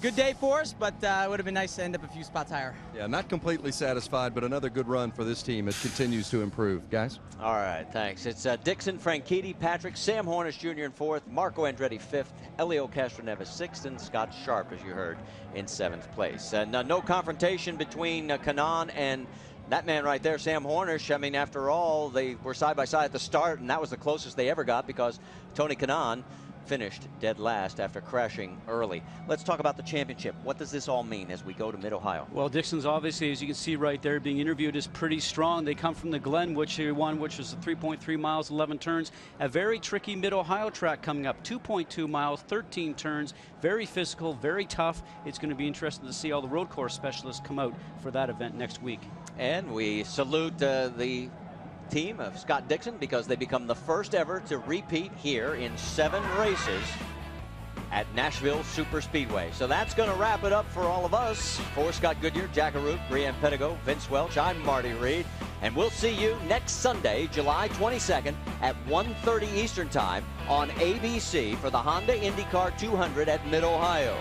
Speaker 15: good day for us, but it would have been nice to end up a few spots higher.
Speaker 5: Yeah, not completely satisfied, but another good run for this team. It continues to improve. Guys?
Speaker 1: All right, thanks. It's Dixon, Franchitti, Patrick, Sam Hornish Jr. in 4th, Marco Andretti 5th, Elio Castroneves 6th, and Scott Sharp, as you heard, in 7th place. No confrontation between Kanaan and that man right there, Sam Hornish. I mean, after all, they were side by side at the start, and that was the closest they ever got because Tony Kanaan finished dead last after crashing early. Let's talk about the championship. What does this all mean as we go to Mid-Ohio?
Speaker 2: Well, Dixon's obviously, as you can see right there, being interviewed, is pretty strong. They come from the Glen, which they won, which was 3.3 miles, 11 turns. A very tricky Mid-Ohio track coming up, 2.2 miles, 13 turns. Very physical, very tough. It's going to be interesting to see all the road course specialists come out for that event next week. And we salute the team of Scott Dixon because they become the first ever to repeat here in 7 races at Nashville Superspeedway. So that's going to wrap it up for all of us. For Scott Goodyear, Jack Arute, Brianne Pettigo, Vince Welch, I'm Marty Reed, and we'll see you next Sunday, July 22nd at 1:30 Eastern Time on ABC for the Honda IndyCar 200 at Mid-Ohio.